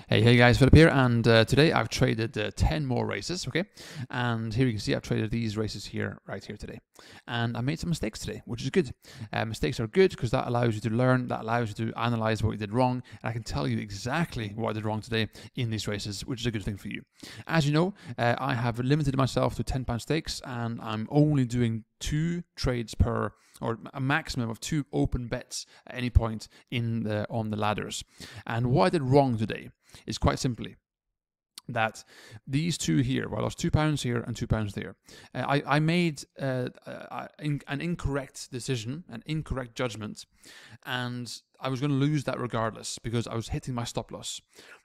Hey guys, Philip here, and today I've traded 10 more races, okay? And here you can see I've traded these races here, right here today. And I made some mistakes today, which is good. Mistakes are good because that allows you to learn, that allows you to analyze what you did wrong, and I can tell you exactly what I did wrong today in these races, which is a good thing for you. As you know, I have limited myself to £10 stakes, and I'm only doing 2 trades per, or a maximum of 2 open bets at any point on the ladders. And what I did wrong today is quite simply that these two here, well, I lost £2 here and £2 there. I made an incorrect decision, an incorrect judgment, and I was going to lose that regardless because I was hitting my stop loss.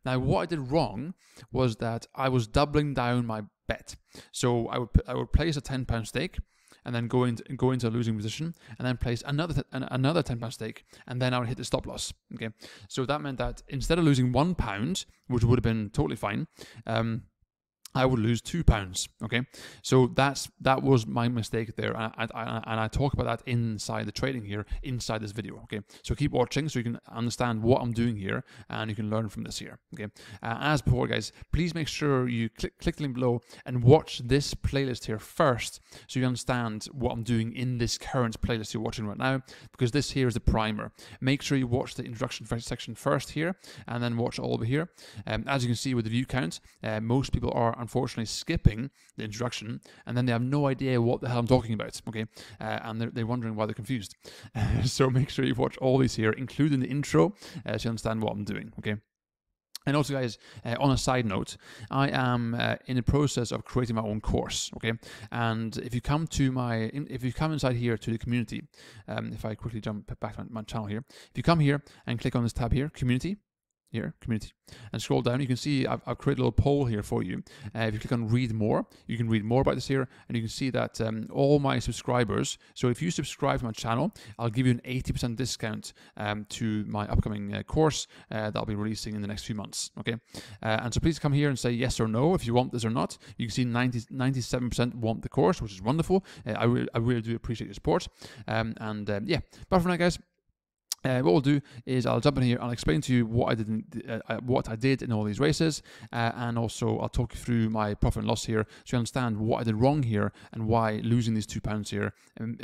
Now, what I did wrong was that I was doubling down my bet. So I would place a £10 stake, and then go into a losing position, and then place another £10 stake, and then I would hit the stop loss. Okay, so that meant that instead of losing £1, which would have been totally fine, I would lose £2. Okay, so that was my mistake there, and I talk about that inside the trading here, inside this video. Okay, so keep watching so you can understand what I'm doing here, and you can learn from this here. Okay, as before, guys, please make sure you click the link below and watch this playlist here first, so you understand what I'm doing in this current playlist you're watching right now, because this here is the primer. Make sure you watch the introduction section first here, and then watch all over here. As you can see with the view count, most people are unfortunately skipping the introduction, and then they have no idea what the hell I'm talking about, okay? And they're wondering why they're confused. So make sure you watch all these here, including the intro, so you understand what I'm doing, okay? And also, guys, on a side note, I am in the process of creating my own course, okay? And if you come to if you come inside here to the community, if I quickly jump back to my channel here, if you come here and click on this tab here, community, and scroll down, you can see I've created a little poll here for you. If you click on read more, you can read more about this here, and you can see that all my subscribers, so if you subscribe to my channel, I'll give you an 80% discount to my upcoming course that I'll be releasing in the next few months, okay? And so please come here and say yes or no if you want this or not. You can see 97% want the course, which is wonderful. I really do appreciate your support. Yeah, but for now, guys, what we'll do is I'll jump in here, I'll explain to you what I did in all these races, and also I'll talk you through my profit and loss here so you understand what I did wrong here and why losing these £2 here.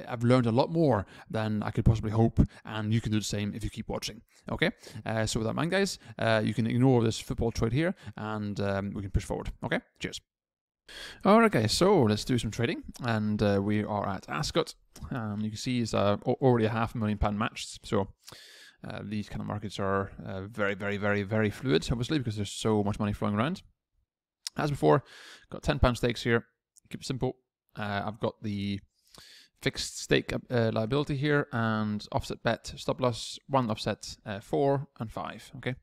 I've learned a lot more than I could possibly hope, and you can do the same if you keep watching. Okay, so with that in mind, guys, you can ignore this football trade here, and we can push forward. Okay, cheers. Alright guys, so let's do some trading, and we are at Ascot. You can see it's already a £500,000 match, so these kind of markets are very fluid, obviously, because there's so much money flowing around. As before, got £10 stakes here, keep it simple. I've got the fixed stake liability here, and offset bet, stop loss, 1 offset, 4 and 5, okay?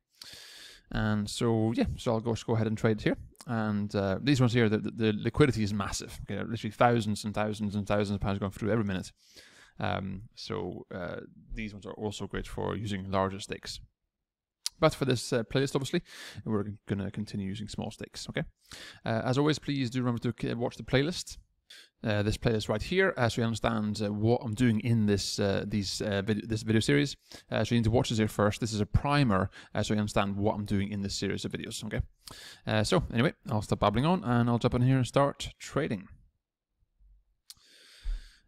And so, yeah, so I'll go ahead and trade here. And these ones here, the liquidity is massive. Okay, literally thousands and thousands and thousands of pounds going through every minute. So these ones are also great for using larger stakes. But for this playlist, obviously, we're going to continue using small stakes, okay? As always, please do remember to watch the playlist. This playlist right here, so you understand what I'm doing in this video series. So you need to watch this here first. This is a primer, so you understand what I'm doing in this series of videos. Okay. So anyway, I'll stop babbling on, and I'll jump in here and start trading.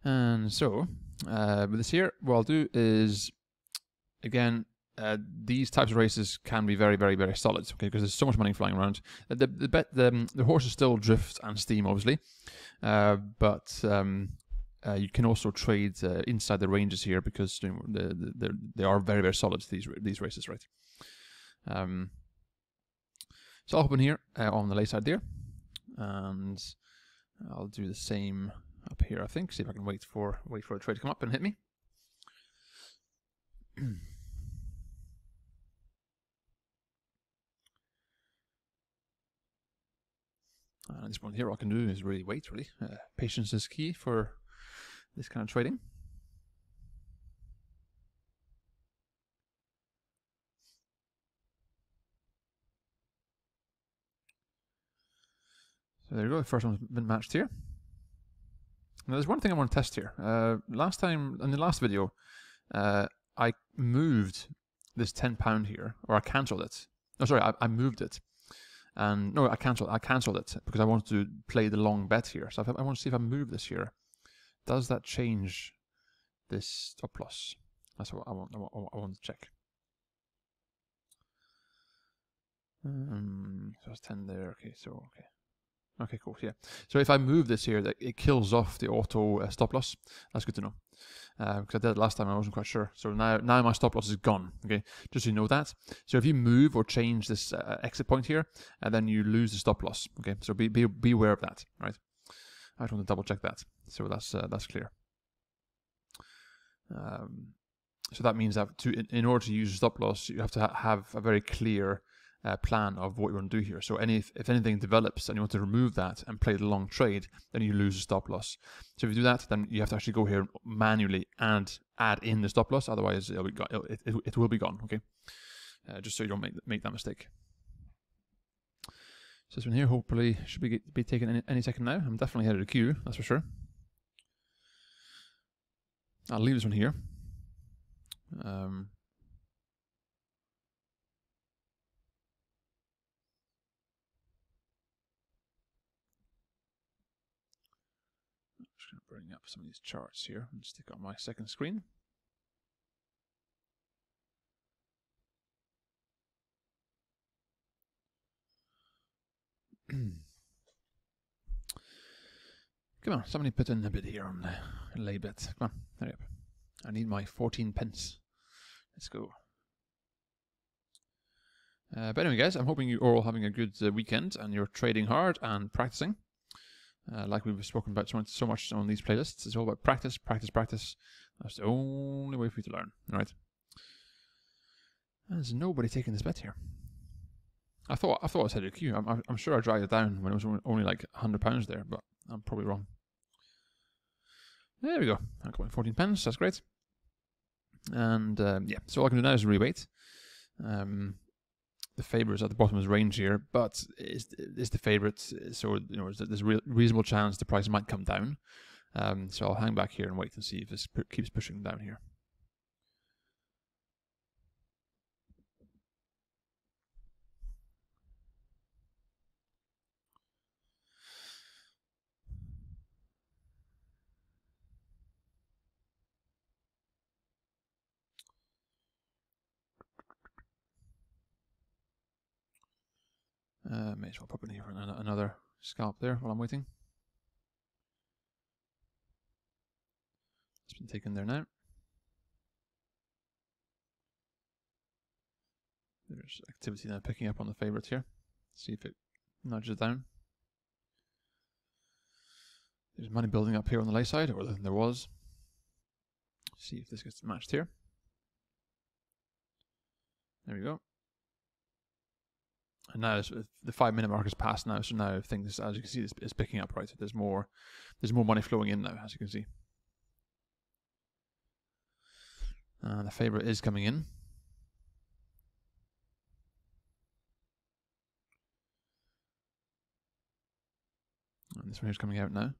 And so with this here, what I'll do is, again, these types of races can be very solid, okay, because there's so much money flying around. The horses still drift and steam, obviously, but you can also trade inside the ranges here because they are very solid, these races, right? So I'll hop in here on the lay side there, and I'll do the same up here, I think. See if I can wait for a trade to come up and hit me. At this point here, what I can do is really wait, really. Patience is key for this kind of trading. So there you go, the first one's been matched here. Now there's one thing I want to test here. Last time, in the last video, I moved this £10 here, or I cancelled it, Oh, sorry, I moved it. And no, I cancelled it because I wanted to play the long bet here. So I want to see if I move this here. Does that change this stop loss? That's what I want to check. So it's 10 there. Okay, so okay, cool. Yeah. So if I move this here, it kills off the auto stop loss. That's good to know. Because I did it last time, I wasn't quite sure. So now my stop loss is gone. Okay, just so you know that. So if you move or change this exit point here, then you lose the stop loss. Okay, so be aware of that. Right. I just want to double check that. So that's clear. So that means that in order to use stop loss, you have to have a very clear plan of what you want to do here. So if anything develops and you want to remove that and play the long trade, then you lose the stop loss. So if you do that, then you have to actually go here manually and add in the stop loss. Otherwise, it will be gone. Okay, just so you don't make that mistake. So this one here hopefully should be taken any second now. I'm definitely ahead of the queue, that's for sure. I'll leave this one here. Just going to bring up some of these charts here and stick on my second screen. Come on, somebody put in a bid here on the lay bet. Come on, hurry up. I need my 14 pence. Let's go. But anyway, guys, I'm hoping you're all having a good weekend and you're trading hard and practicing. Like we've spoken about so much on these playlists, it's all about practice, practice, practice. That's the only way for you to learn. All right. There's nobody taking this bet here. I thought I was headed to queue. I'm sure I dragged it down when it was only like £100 there, but I'm probably wrong. There we go. I got my 14 pence. That's great. And yeah, so all I can do now is reweight. The favourite is at the bottom of his range here, but it's the favourite, so you know there's a reasonable chance the price might come down. So I'll hang back here and wait and see if this keeps pushing down here. May as well pop in here for another scalp there while I'm waiting. It's been taken there now. There's activity now picking up on the favourites here. See if it nudges down. There's money building up here on the lay side, or there was. See if this gets matched here. There we go. And now the 5-minute mark is passed now, so now things, as you can see, is picking up, right? There's more money flowing in now, as you can see. The favourite is coming in. And this one here's coming out now.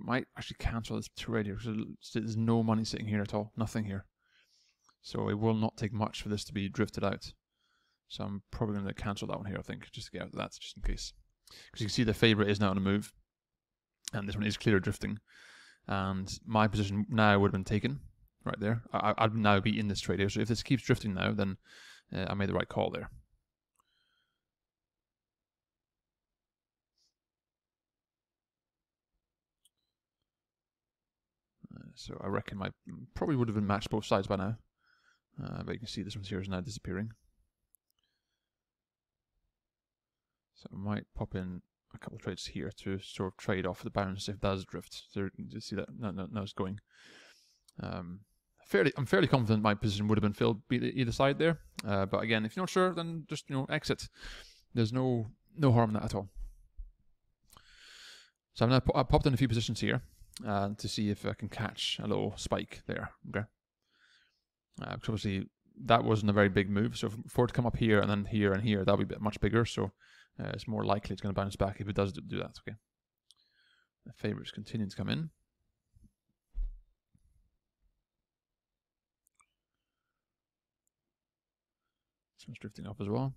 Might actually cancel this trade here because there's no money sitting here at all, nothing here. So it will not take much for this to be drifted out. So I'm probably going to cancel that one here, I think, just to get out of that, just in case. Because you can see the favourite is now on a move, and this one is clear drifting. And my position now would have been taken, right there. I'd now be in this trade here. So if this keeps drifting now, then I made the right call there. So I reckon my probably would have been matched both sides by now. But you can see this one here is now disappearing. So I might pop in a couple of trades here to sort of trade off the bounce if it does drift. So you see that no it's going. I'm fairly confident my position would have been filled either side there. But again, if you're not sure, then just exit. There's no harm in that at all. So I popped in a few positions here to see if I can catch a little spike there. Okay. Because obviously that wasn't a very big move. So for it to come up here and then here and here, that'll be a bit much bigger. So it's more likely it's going to bounce back if it does do that. Okay. The favourites continue to come in. So This one's drifting off as well.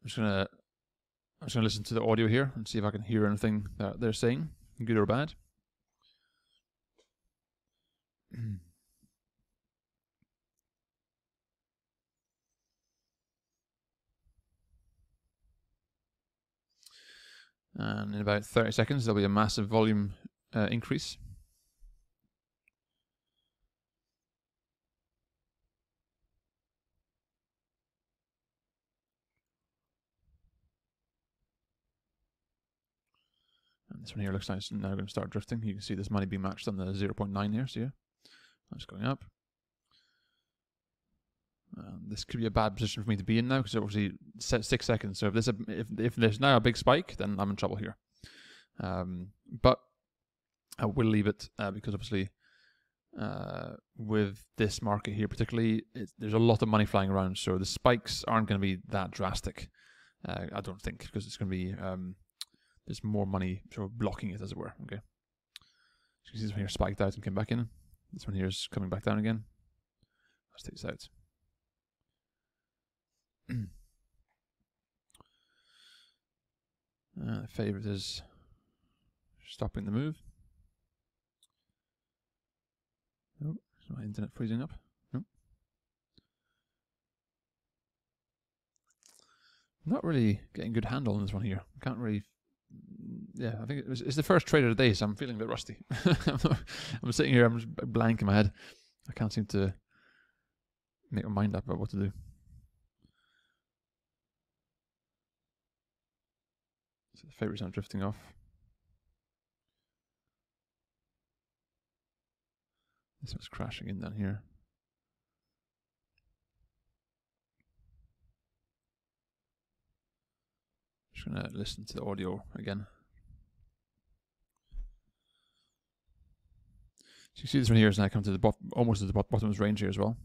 I'm just gonna listen to the audio here and see if I can hear anything that they're saying, good or bad. And in about 30 seconds, there'll be a massive volume increase. And this one here looks like it's now going to start drifting. You can see this money being matched on the 0.9 here, so yeah, that's going up. This could be a bad position for me to be in now because obviously set 6 seconds. So if there's now a big spike, then I'm in trouble here. But I will leave it because obviously with this market here particularly, there's a lot of money flying around. So the spikes aren't going to be that drastic, I don't think, because it's going to be there's more money sort of blocking it, as it were. Okay. So you can see this one here spiked out and came back in. This one here is coming back down again. Let's take this out. The favorite is stopping the move. Nope, is my internet freezing up? Nope. Not really getting a good handle on this one here. Can't really. Yeah, I think it's the first trade of the day, so I'm feeling a bit rusty. I'm sitting here, I'm just blank in my head. I can't seem to make my mind up about what to do. So the favorites are drifting off. This one's crashing in down here. Just gonna listen to the audio again. So you see this one here is now come to the almost to the bottom of this range here as well.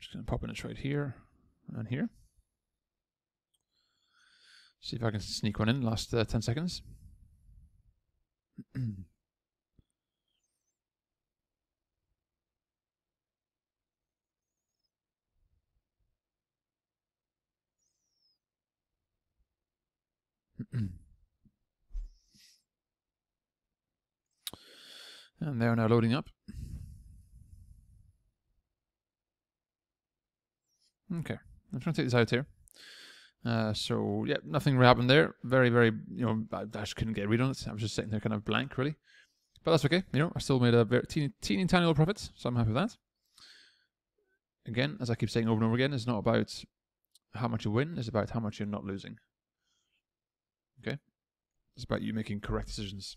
Just gonna pop in a trade here and here. See if I can sneak one in last 10 seconds. And they are now loading up. Okay, I'm trying to take this out here. So yeah, nothing really happened there. Very, very, I just couldn't get a read on it. I was just sitting there kind of blank, really. But that's okay. I still made a very teeny tiny little profit, so I'm happy with that. Again, as I keep saying over and over again, it's not about how much you win, it's about how much you're not losing. Okay? It's about you making correct decisions.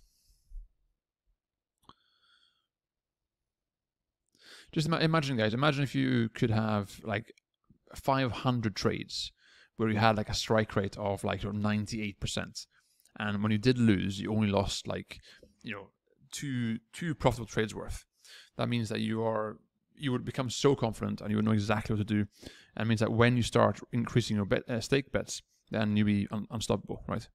Just imagine, guys, imagine if you could have like 500 trades where you had like a strike rate of like 98%. And when you did lose, you only lost like, two profitable trades worth. That means that you would become so confident and you would know exactly what to do. And it means that when you start increasing your stake bets, then you'll be unstoppable, right?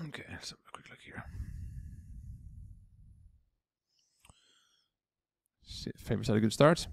Okay, let's have a quick look here. See if favorites had a good start.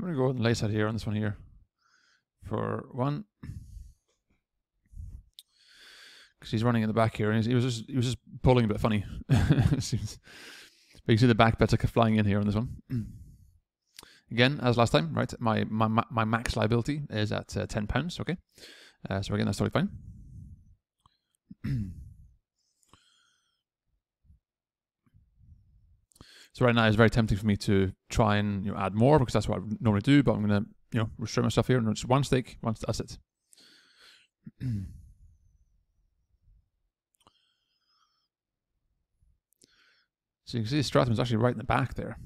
I'm going to go with the lay side here on this one here for 1. Because he's running in the back here, and he was just pulling a bit funny. But you can see the back bets are flying in here on this one. Again, as last time, right? My max liability is at £10. Okay, so again, that's totally fine. So right now it's very tempting for me to try and add more, because that's what I normally do. But I'm gonna restrain myself here, and just one stake, that's it. So you can see the stratum is actually right in the back there.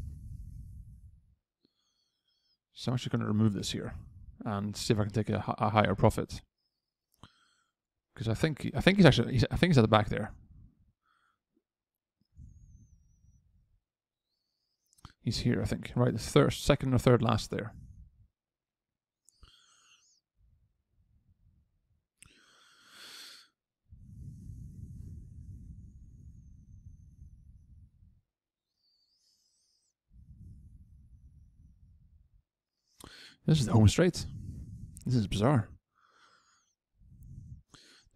So I'm actually going to remove this here and see if I can take a higher profit, because I think he's at the back there. He's here, I think, right, the second or third last there. This is the home straight. This is bizarre.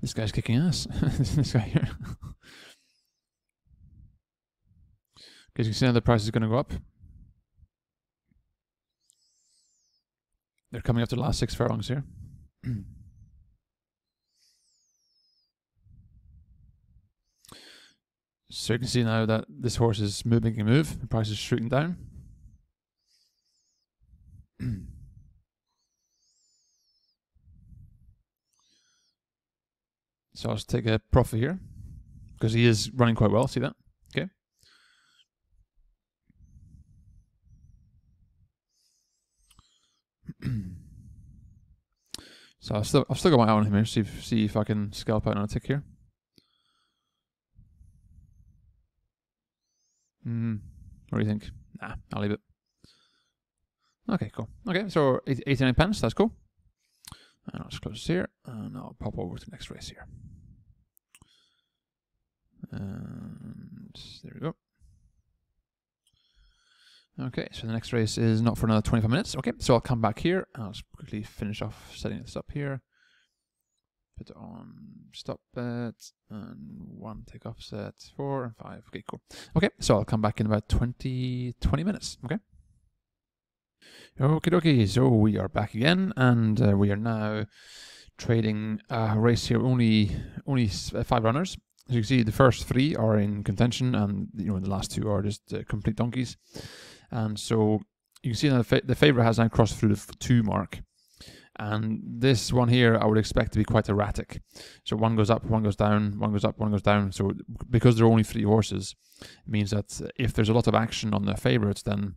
This guy's kicking ass. This guy here. Because you can see now the price is going to go up. They're coming up to the last 6 furlongs here. So you can see now that this horse is making a move. The price is shooting down. So I'll just take a profit here, because he is running quite well. See that? Okay. So I've still got my eye on him here. See if I can scalp out on a tick here. What do you think? Nah, I'll leave it. Okay, cool. Okay, so 89 pence. That's cool. And I'll just close this here, and I'll pop over to the next race here. And there we go. Okay, so the next race is not for another 25 minutes. Okay, so I'll come back here, and I'll just quickly finish off setting this up here. Put it on stop bet, and 1 take offset, 4 and 5. Okay, cool. Okay, so I'll come back in about 20 minutes. Okay. Okay, so we are back again, and we are now trading a race here. Only 5 runners. As you can see, the first 3 are in contention, and the last 2 are just complete donkeys. And so you can see that the favourite has now crossed through the 2 mark. And this one here, I would expect to be quite erratic. So 1 goes up, 1 goes down, 1 goes up, 1 goes down. So because there are only 3 horses, it means that if there's a lot of action on the favourites, then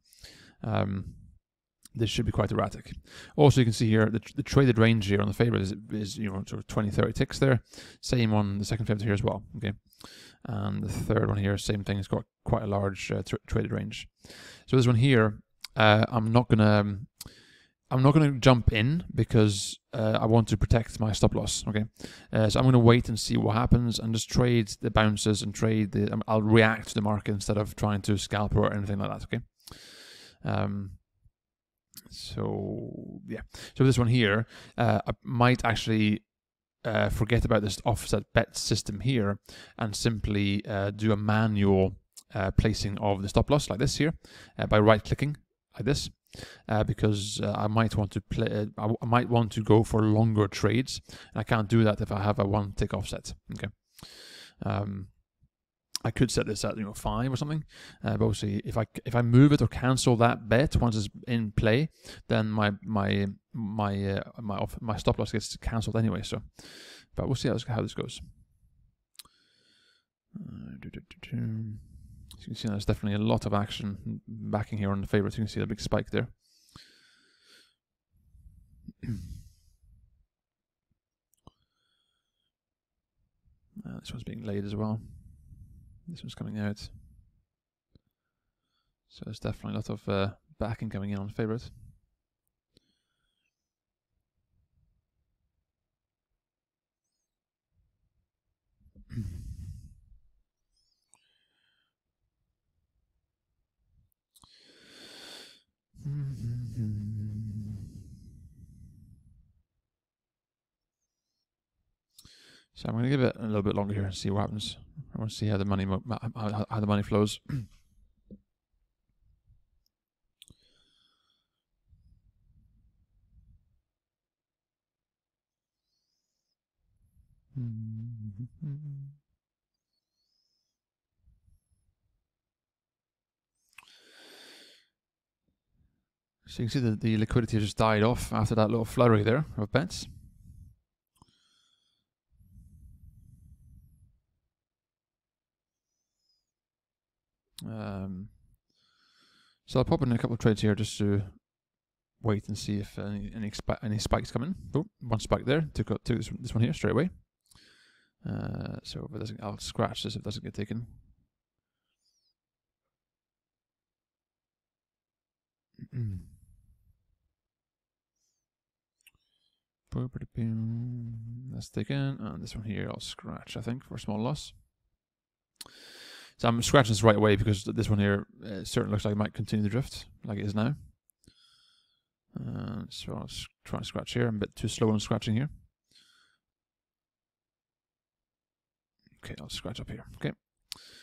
this should be quite erratic. Also, you can see here the traded range here on the favourite is sort of 20-30 ticks there. Same on the second favourite here as well. Okay, and the third one here, same thing. It's got quite a large traded range. So this one here, I'm not gonna jump in, because I want to protect my stop loss. Okay, so I'm gonna wait and see what happens, and just trade the bounces and trade the. I'll react to the market instead of trying to scalp or anything like that. Okay. So yeah, so this one here, I might actually forget about this offset bet system here, and simply do a manual placing of the stop loss like this here, by right clicking like this, because I might want to play. I might want to go for longer trades, and I can't do that if I have a 1 tick offset. Okay. I could set this at 5 or something, but obviously if I move it or cancel that bet once it's in play, then my stop loss gets cancelled anyway. So, but we'll see how this goes. So you can see there's definitely a lot of action backing here on the favourites. You can see the big spike there. This one's being laid as well. This one's coming out. So there's definitely a lot of backing coming in on the favourite. So I'm going to give it a little bit longer here and see what happens. I want to see how the money how the money flows. So you can see that the liquidity just died off after that little flurry there of bets. So I'll pop in a couple of trades here just to wait and see if any spikes come in. Oh, one spike there. Took this one here straight away. So if it doesn't, I'll scratch this if it doesn't get taken. That's taken, and this one here I'll scratch, I think, for a small loss. So I'm scratching this right away because this one here certainly looks like it might continue the drift, like it is now. So I'll try and scratch here. I'm a bit too slow on scratching here. Okay, I'll scratch up here. Okay,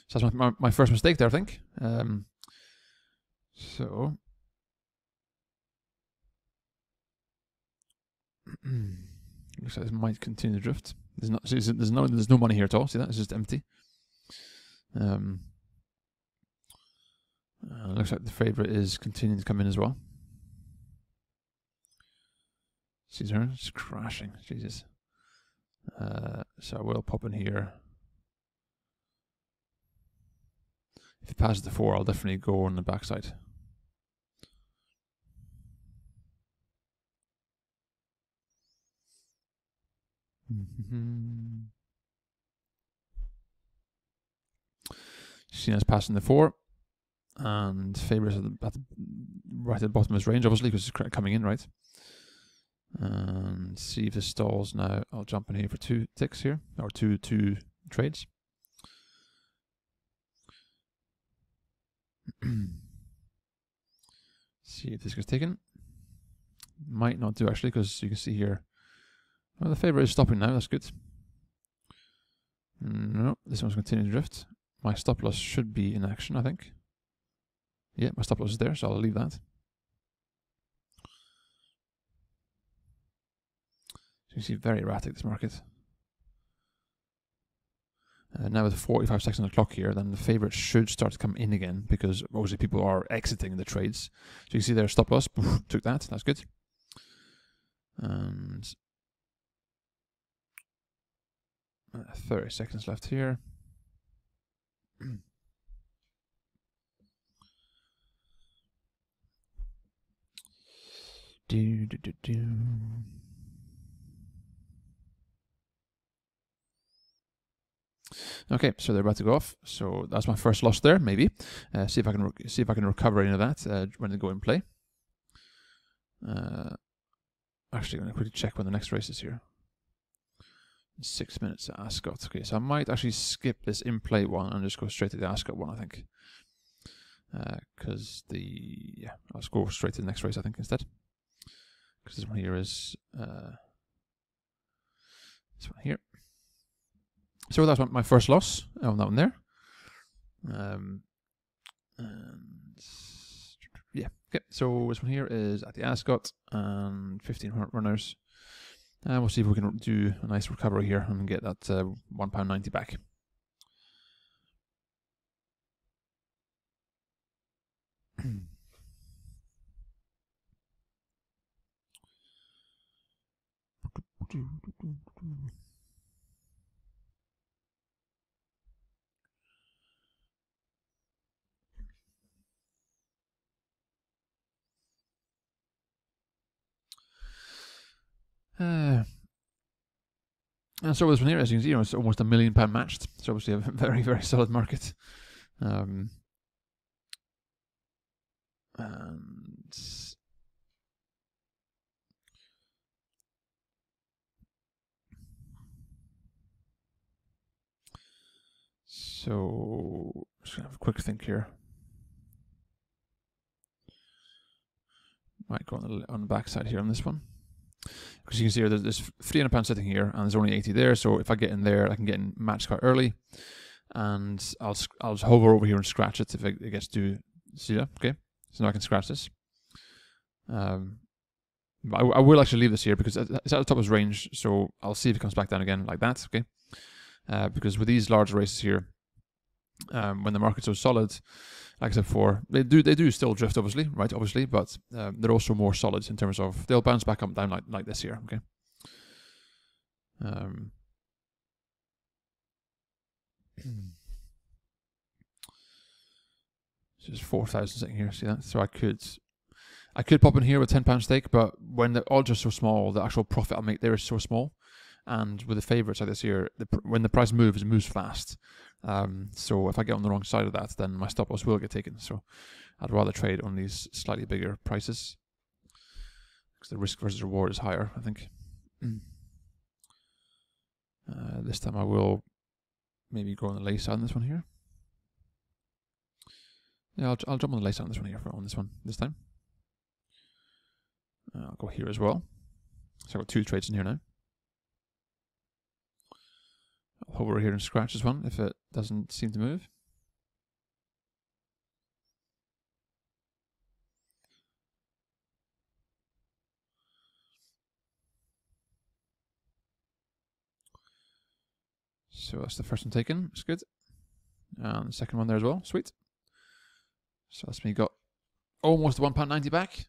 so that's my first mistake there, I think. So looks like this might continue to drift. There's no money here at all. See that? It's just empty. Looks like the favorite is continuing to come in as well. See her? It's crashing. Jesus. So I will pop in here. If it passes the 4, I'll definitely go on the backside. Seen as passing the 4, and favourites right at the bottom of his range, obviously, because it's coming in, right? And see if this stalls now. I'll jump in here for 2 ticks here, or two trades. See if this gets taken. Might not do actually, because you can see here. Well, the favourite is stopping now. That's good. No, this one's continuing to drift. My stop loss should be in action, I think. Yeah, my stop loss is there, so I'll leave that. So you can see very erratic this market. Now with 45 seconds on the clock here, then the favourite should start to come in again because obviously people are exiting the trades. So you can see their stop loss, poof, took that, that's good. And 30 seconds left here. Okay, so they're about to go off. So that's my first loss there. Maybe see if I can recover any of that when they go in play. Actually, I'm going to quickly check when the next race is here. 6 minutes at Ascot. Okay, so I might actually skip this in play one and just go straight to the Ascot one, I think. Because I'll go straight to the next race, I think, instead. Because this one here is this one here. So that's my first loss on that one there. And yeah, okay. So this one here is at the Ascot and 15 runners. And we'll see if we can do a nice recovery here and get that £1.90 back. And so this one here, as you can see, it's almost £1 million matched. It's obviously a very, very solid market. And so just gonna have a quick think here. Might go on the backside here on this one. because you can see here there's £300 sitting here, and there's only 80 there. So if I get in there, I can get in match quite early, and I'll just hover over here and scratch it if it gets to see that. Okay, so now I can scratch this. But I will actually leave this here because it's at the top of his range, so I'll see if it comes back down again like that. Okay, because with these larger races here, when the market's so solid, like I said before, they do still drift, obviously, right? Obviously, but they're also more solid in terms of they'll bounce back up and down like this here. Okay. So there's 4,000 sitting here. See that? So I could pop in here with £10 stake, but when the odds are so small, the actual profit I'll make there is so small. And with the favourites like this here, when the price moves, it moves fast. So if I get on the wrong side of that, then my stop loss will get taken. So I'd rather trade on these slightly bigger prices because the risk versus reward is higher, I think. This time I will maybe go on the lay side on this one here. Yeah, I'll jump on the lay side on this one here on this time. I'll go here as well. So I've got 2 trades in here now. I'll hover here and scratch this one if it doesn't seem to move. So that's the first one taken. It's good. And the second one there as well. Sweet. So that's me got almost £1.90 back.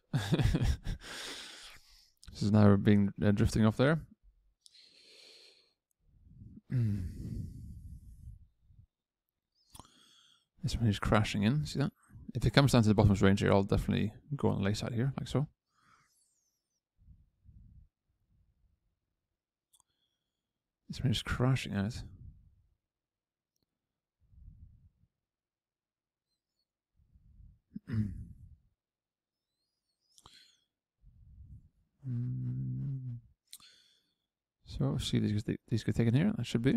This is now being drifting off there. This one is crashing in. See that? If it comes down to the bottom's range here, I'll definitely go on the lay side here, like so. This one is crashing out. So see these get taken here. That should be.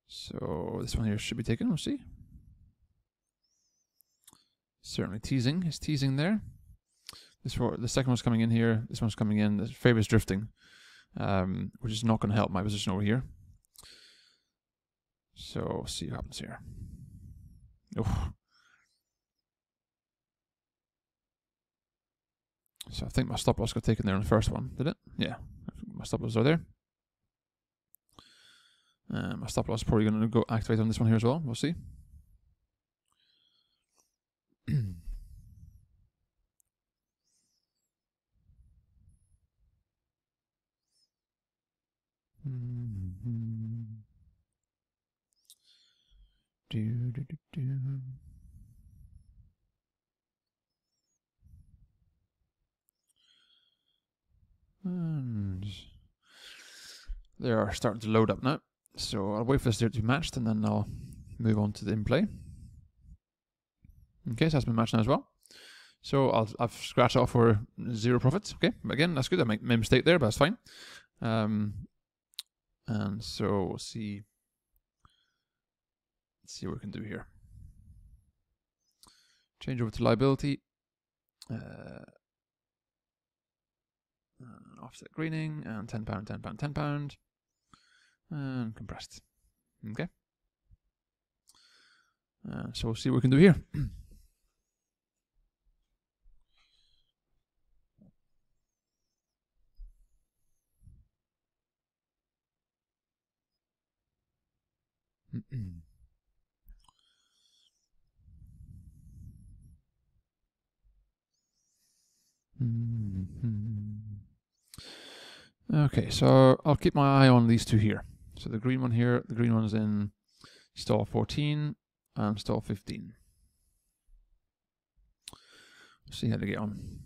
So this one here should be taken. We'll see. Certainly teasing. It's teasing there. The second one's coming in here. This one's coming in. The favourite's drifting, which is not going to help my position over here. So we'll see what happens here. Oh. So I think my stop loss got taken there on the first one, did it? Yeah, my stop loss are there. My stop loss is probably going to go activate on this one here as well. We'll see. And they are starting to load up now. So I'll wait for this to be matched and then I'll move on to the in-play. Okay, so that's been matched now as well. So I've scratched off for 0 profits. Okay, again, that's good. I made a mistake there, but that's fine. And so we'll see. Let's see what we can do here. Change over to liability. Offset greening and £10, £10, £10, and compressed. Okay. So we'll see what we can do here. Okay, so I'll keep my eye on these two here. So the green one here, the green one's in stall 14 and stall 15. We'll see how they get on.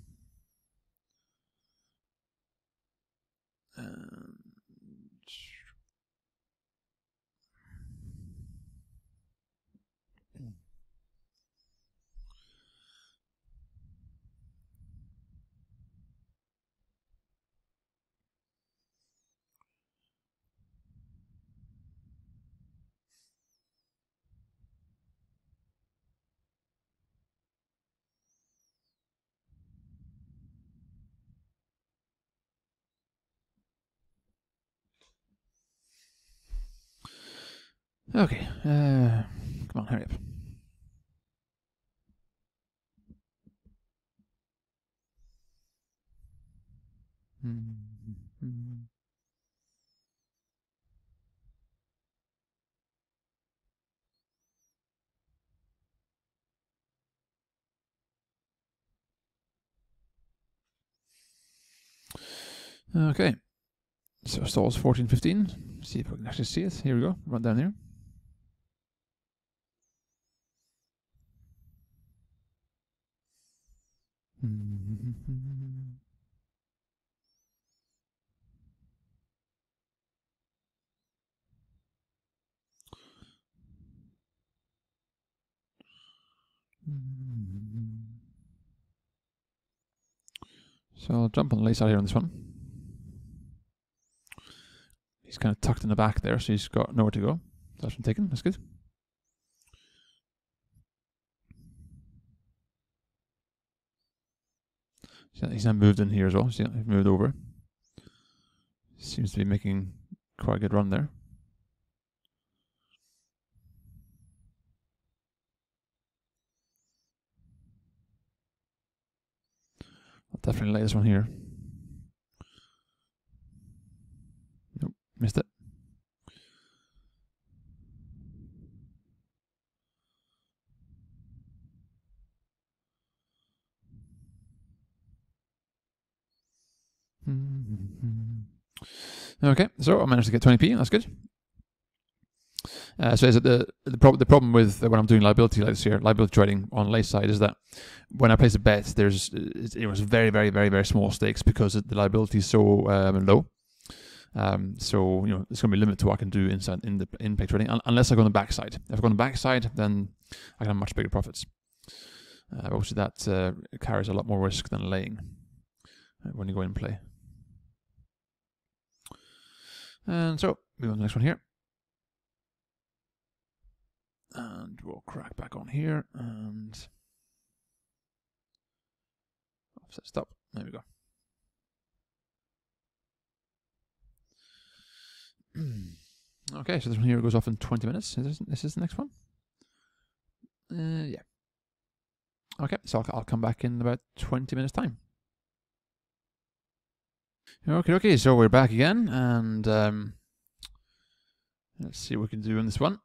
Okay, come on, hurry up. Okay, so stalls 14:15. See if we can actually see it. Here we go. Run down here. So I'll jump on the lay side here on this one. He's kind of tucked in the back there, so he's got nowhere to go. That's been taken. That's good. He's now moved in here as well. See, he's moved over. Seems to be making quite a good run there. I'll definitely lay this one here. Nope, missed it. Okay, so I managed to get 20p. That's good. So is it the problem with when I'm doing liability like this here, liability trading on lay side, is that when I place a bet, there's very small stakes because the liability is so low. So it's going to be limited to what I can do inside in play trading, unless I go on the backside. If I go on the backside, then I can have much bigger profits. Obviously, that carries a lot more risk than laying when you go in play. And so move on to the next one here. And we'll crack back on here and offset stop. There we go. Okay, so this one here goes off in 20 minutes. Is this the next one? Yeah. Okay, so I'll come back in about 20 minutes time. Okay, so we're back again, and let's see what we can do in this one.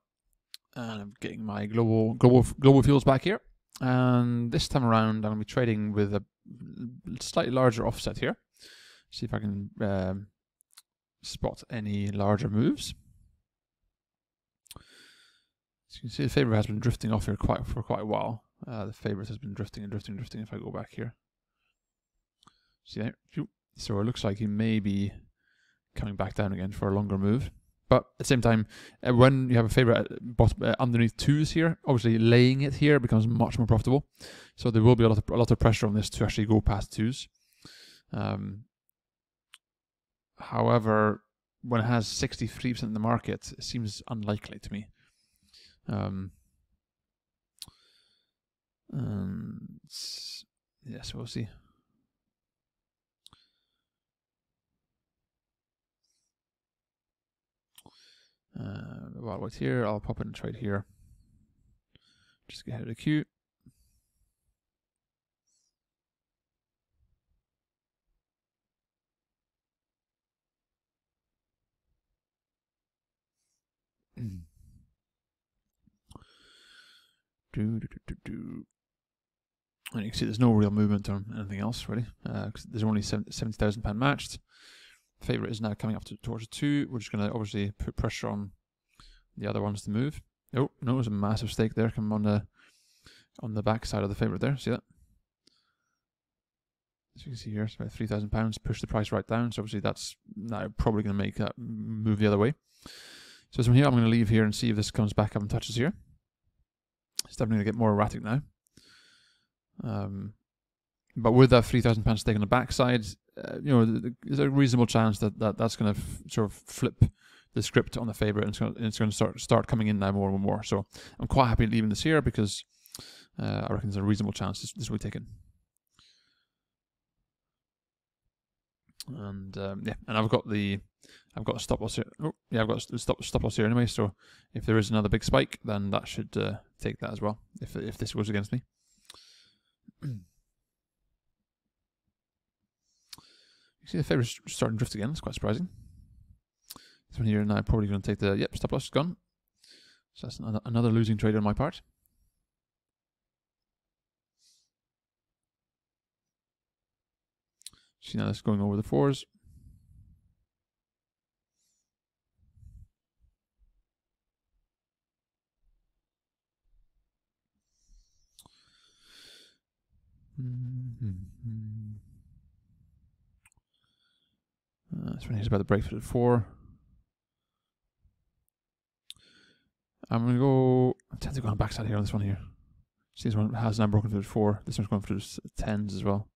And I'm getting my global fuels back here, and this time around I'm going to be trading with a slightly larger offset here. See if I can spot any larger moves. As you can see, the favorite has been drifting off here for quite a while. The favorite has been drifting and drifting. If I go back here, see there. So it looks like he may be coming back down again for a longer move. But at the same time, when you have a favorite underneath twos here, obviously laying it here becomes much more profitable. So there will be a lot of pressure on this to actually go past twos. However, when it has 63% in the market, it seems unlikely to me. Yes, we'll see. While I wait here, I'll pop in a trade here. Just get ahead of the queue. And you can see there's no real movement or anything else really, because there's only £70,000 matched. Favorite is now coming up towards 2. We're just going to obviously put pressure on the other ones to move. Oh no, there's a massive stake there coming on the back side of the favorite there. See that? As you can see here, it's about £3,000. Push the price right down. So obviously that's now probably going to make that move the other way. So from here, I'm going to leave here and see if this comes back up and touches here. It's definitely going to get more erratic now. But with that £3,000 stake on the backside, there's a reasonable chance that's going to sort of flip the script on the favorite, and it's going to start coming in now more and more. So I'm quite happy leaving this here because I reckon there's a reasonable chance this will be taken. And yeah, and I've got a stop loss here. Oh, yeah, I've got a stop loss here anyway. So if there is another big spike, then that should take that as well. If this goes against me. You see the favourite's starting to drift again. It's quite surprising. This one here, and I'm probably going to take the stop loss is gone. So that's another losing trade on my part. See, now that's going over the fours. This one here's about the break for the 4. I'm going to go... I tend to go on the backside here on this one here. See, this one has now broken through the 4. This one's going through the 10s as well.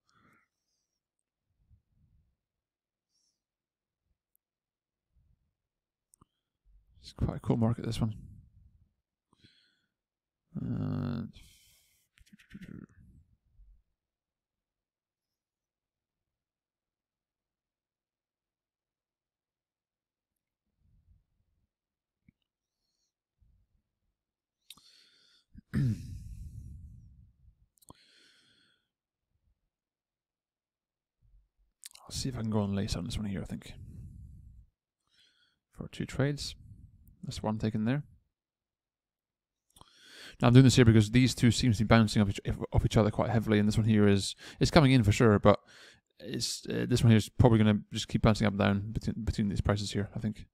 It's quite a cool market, this one. I'll see if I can go on lace on this one here, I think. For 2 trades. That's one taken there. Now I'm doing this here because these two seem to be bouncing off each other quite heavily, and this one here is coming in for sure, but it's this one here is probably going to just keep bouncing up and down between these prices here, I think.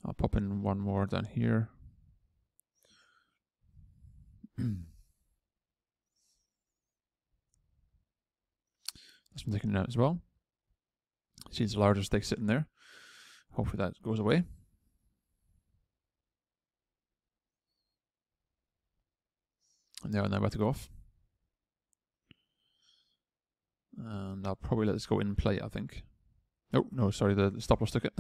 I'll pop in one more down here. This one taken out as well. See, it's a larger stake sitting there. Hopefully that goes away. And they are now about to go off. And I'll probably let this go in and play, I think. Oh, no, sorry, the stop loss took it.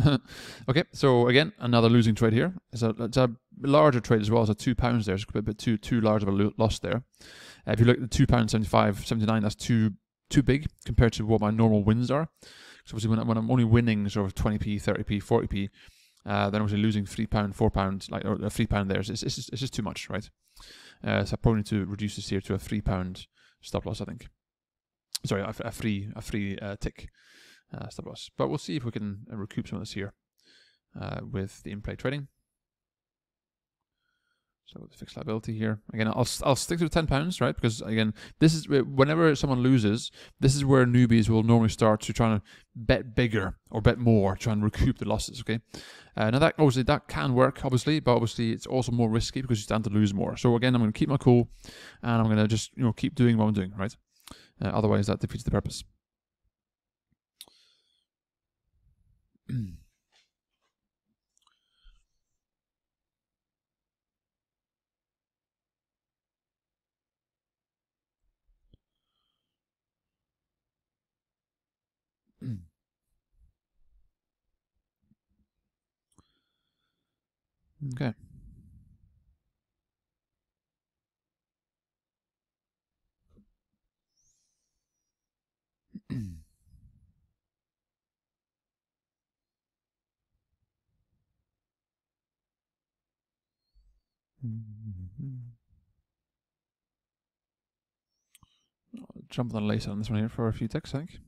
Okay, so again, another losing trade here. It's a larger trade as well. It's a £2 there. It's a bit too large of a loss there. If you look at the £2.75, 79, that's too big compared to what my normal wins are. So obviously when I'm only winning sort of 20p, 30p, 40p, then obviously losing £3, £4, like, or £3 there, it's just too much, right? So I probably need to reduce this here to a £3 stop loss, I think. Sorry, a free tick stop loss. But we'll see if we can recoup some of this here with the in-play trading. So the fixed liability here. Again, I'll stick to the £10, right? Because again, this is whenever someone loses, this is where newbies will normally start to try to bet bigger or bet more, try and recoup the losses. Okay. Now that obviously that can work, obviously, but obviously it's also more risky because you stand to lose more. So again, I'm going to keep my cool, and I'm going to just keep doing what I'm doing, right? Otherwise, that defeats the purpose. Okay. I'll jump on the lace on this one here for a few ticks, I think.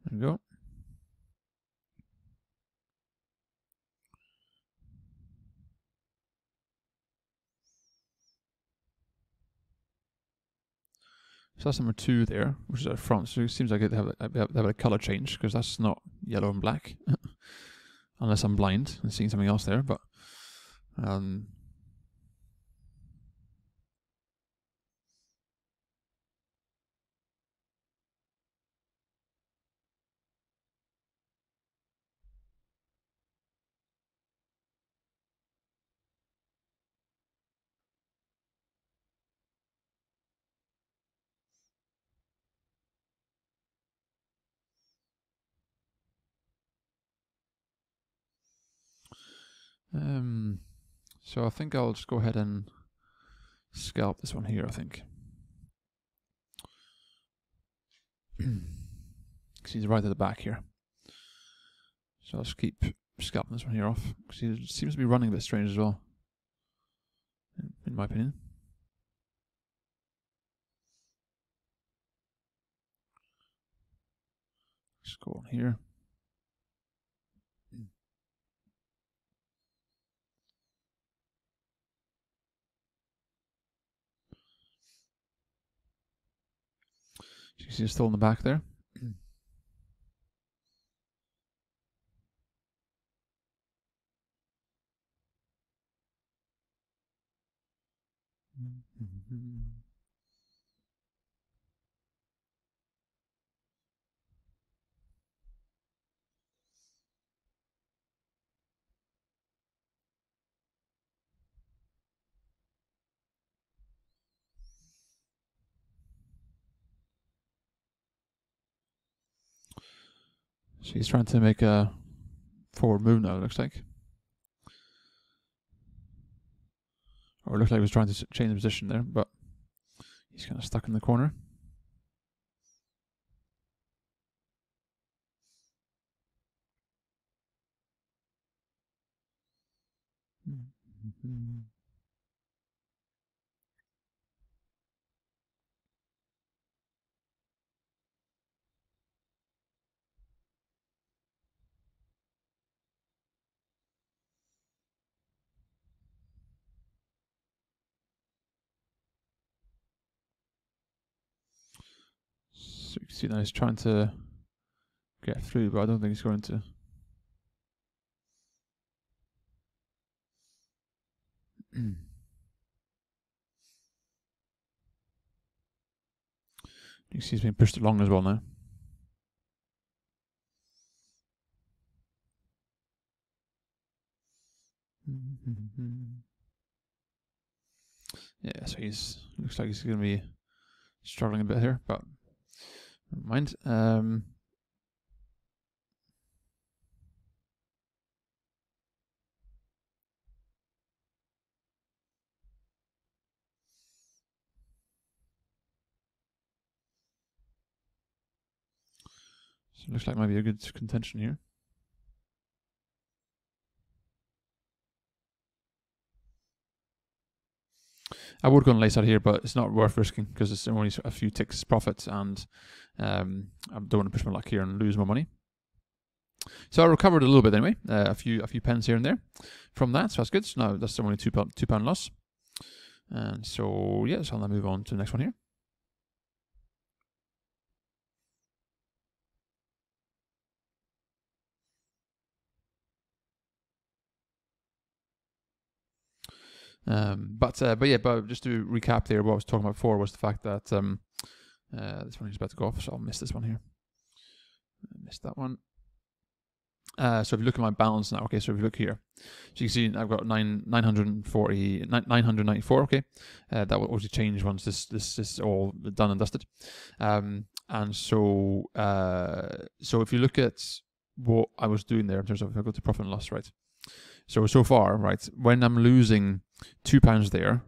There we go. So that's number 2 there, which is at front. So it seems like they have a color change because that's not yellow and black, unless I'm blind and seeing something else there. But so I think I'll just go ahead and scalp this one here, I think. Because he's right at the back here. So I'll just keep scalping this one here off, because he seems to be running a bit strange as well, in my opinion. Just go on here. You can see it's still in the back there. So he's trying to make a forward move now, it looks like. Or it looked like he was trying to change the position there, but he's kind of stuck in the corner. So you can see now he's trying to get through, but I don't think he's going to. You can see he's being pushed along as well now. Yeah, so looks like he's going to be struggling a bit here, but never mind. So it looks like maybe a good contention here. I would go on lace out here, but it's not worth risking because it's only a few ticks profit, and I don't want to push my luck here and lose more money. So I recovered a little bit anyway, a few pence here and there from that, so that's good. So now that's only £2 loss, and so yeah, so I'll now move on to the next one here. But just to recap there, what I was talking about before was the fact that this one is about to go off, so I'll miss this one here. I missed that one. So if you look at my balance now, okay, so if you look here, so you can see I've got 994, okay, that will obviously change once this is all done and dusted. And so if you look at what I was doing there in terms of, if I go to profit and loss, right, so far, right, when I'm losing £2 there,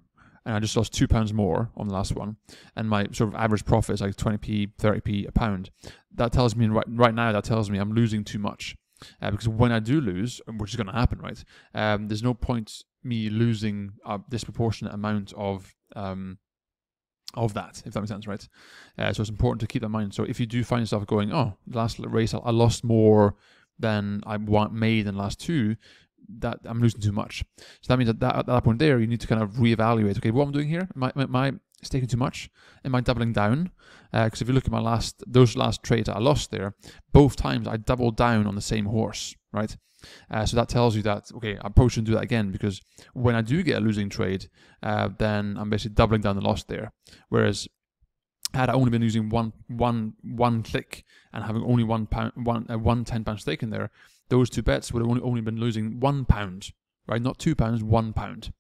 and I just lost £2 more on the last one, and my sort of average profit is like 20p, 30p a pound, that tells me right now, that tells me I'm losing too much. Because when I do lose, which is going to happen, right, there's no point me losing a disproportionate amount of that, if that makes sense, right? So it's important to keep that in mind. So if you do find yourself going, oh, the last race I lost more than I made in the last two, that I'm losing too much. So that means that at that point there, you need to kind of reevaluate, okay, what I'm doing here, am I staking too much? Am I doubling down? Because if you look at those last trades that I lost there, both times I doubled down on the same horse, right? So that tells you that, okay, I probably shouldn't do that again, because when I do get a losing trade, then I'm basically doubling down the loss there. Whereas had I only been using one click and having only one £10 stake in there, those two bets would have only been losing £1, right? Not £2, £1.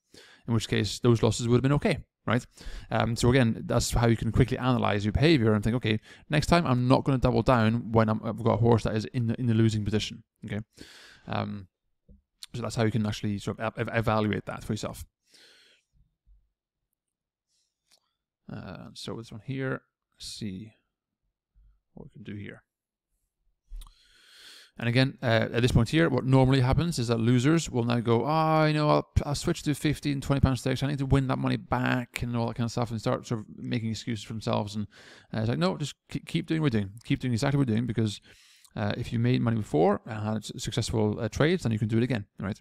In which case, those losses would have been okay, right? So again, that's how you can quickly analyze your behavior and think, okay, next time I'm not going to double down when I've got a horse that is in the losing position, okay? So that's how you can actually sort of evaluate that for yourself. So this one here, let's see what we can do here. And again, at this point here, what normally happens is that losers will now go, I'll switch to 15, 20 pound stakes. I need to win that money back and all that kind of stuff, and start sort of making excuses for themselves. And it's like, no, just keep doing what we're doing. Keep doing exactly what we're doing, because if you made money before and had successful trades, then you can do it again, right?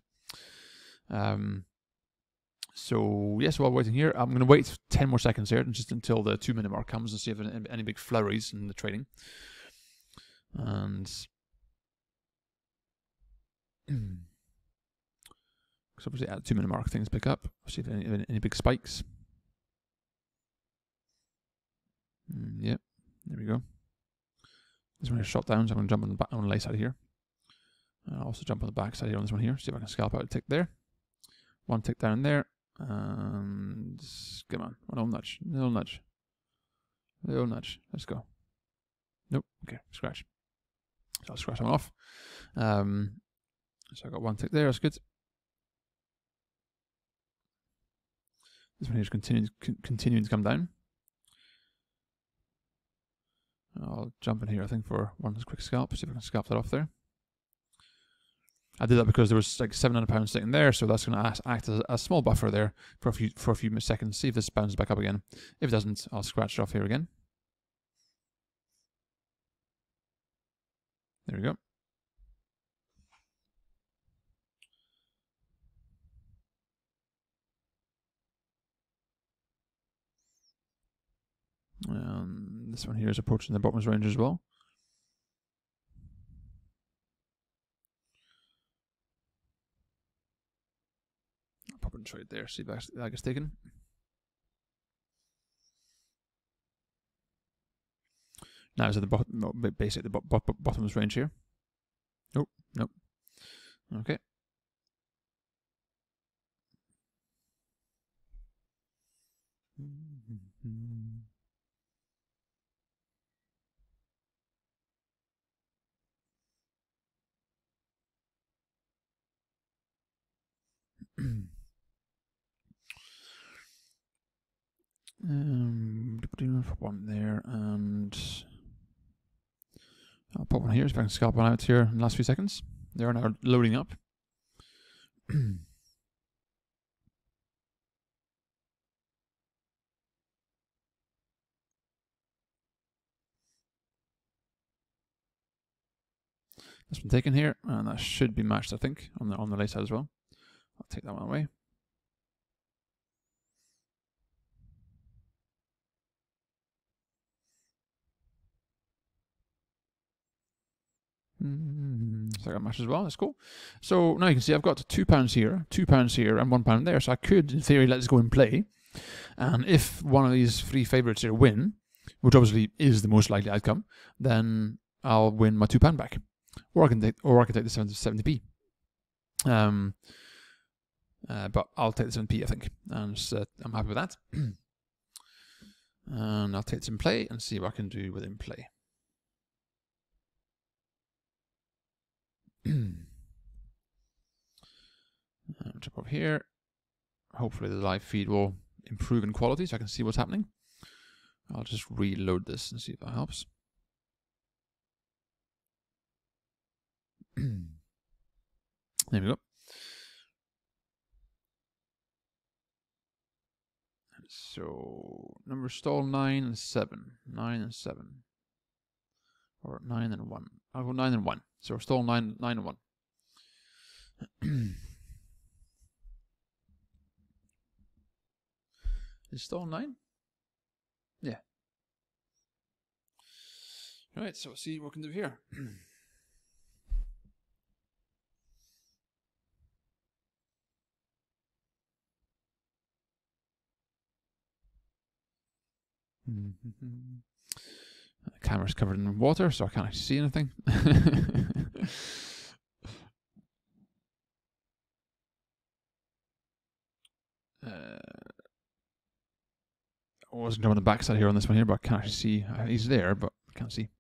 So yes, while waiting here, I'm going to wait 10 more seconds here, just until the 2-minute mark comes, and see if any big flurries in the trading. And because obviously at the 2-minute mark things pick up. See if any big spikes. Yep, there we go. This one is shot down, so I'm going to jump on the left side here. I'll also jump on the back side here on this one here. See if I can scalp out a tick there. One tick down there. And come on, little nudge, little nudge, little nudge. Let's go. Nope. Okay, scratch. So I'll scratch that one off. So I got one tick there. That's good. This one here is continuing to come down. I'll jump in here, I think, for one quick scalp. See if I can scalp that off there. I did that because there was like £700 sitting there, so that's going to act as a small buffer there for a few seconds. See if this bounces back up again. If it doesn't, I'll scratch it off here again. There we go. This one here is approaching the bottomless range as well. I'll pop and trade there, see if that gets taken. Now it's at the bottom, no, basically the bottomless range here. Nope, nope. Okay. Pop one there, and I'll pop one here, so if I can scalp one out here in the last few seconds. They are now loading up. That's been taken here, and that should be matched, I think, on the left side as well. I'll take that one away. So I got matched as well. That's cool. So now you can see I've got £2 here, £2 here, and £1 there. So I could, in theory, let this go and play. And if one of these three favourites here win, which obviously is the most likely outcome, then I'll win my £2 back, or I can take the 70p. But I'll take the 7p, I think, and I'm happy with that. And I'll take this in play and see what I can do with it in play. Jump up here. Hopefully the live feed will improve in quality so I can see what's happening. I'll just reload this and see if that helps. There we go. So number stall 9 and 7. 9 and 7. Or 9 and 1. I'll go 9 and 1. So stall 9 and 1. Is stall 9? Yeah. Right, so let's see what we can do here. The camera's covered in water, so I can't actually see anything. I wasn't on the backside here on this one here, but I can't actually see. He's there, but I can't see.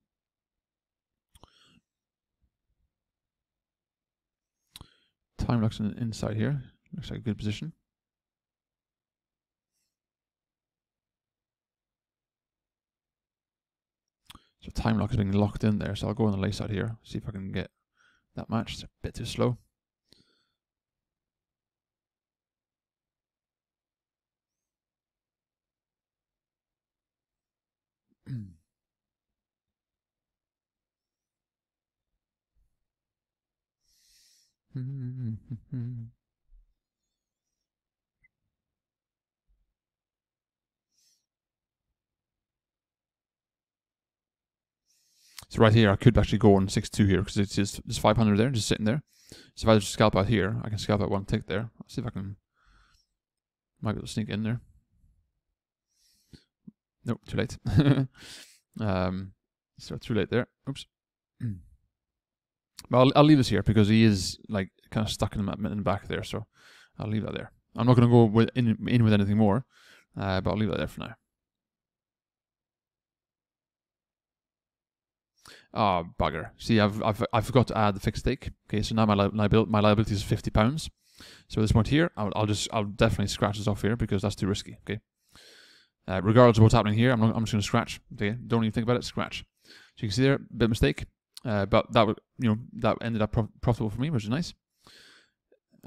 Time looks inside here. Looks like a good position. So time lock is being locked in there, so I'll go on the lay side here, see if I can get that match. It's a bit too slow. So right here, I could actually go on 6-2 here because it's just there's 500 there, just sitting there. So if I just scalp out here, I can scalp out one tick there. Let's see if I can. Might be able to sneak in there. Nope, too late. So too late there. Oops. But I'll leave this here because he is like kind of stuck in the back there. So I'll leave that there. I'm not going to go in with anything more, but I'll leave that there for now. Oh, bugger. See, I forgot to add the fixed stake. Okay, so now my liability is £50. So at this point here, I'll definitely scratch this off here because that's too risky. Okay. Regardless of what's happening here, I'm just going to scratch. Okay, don't even think about it. Scratch. So you can see there, bit of mistake, but that ended up profitable for me, which is nice.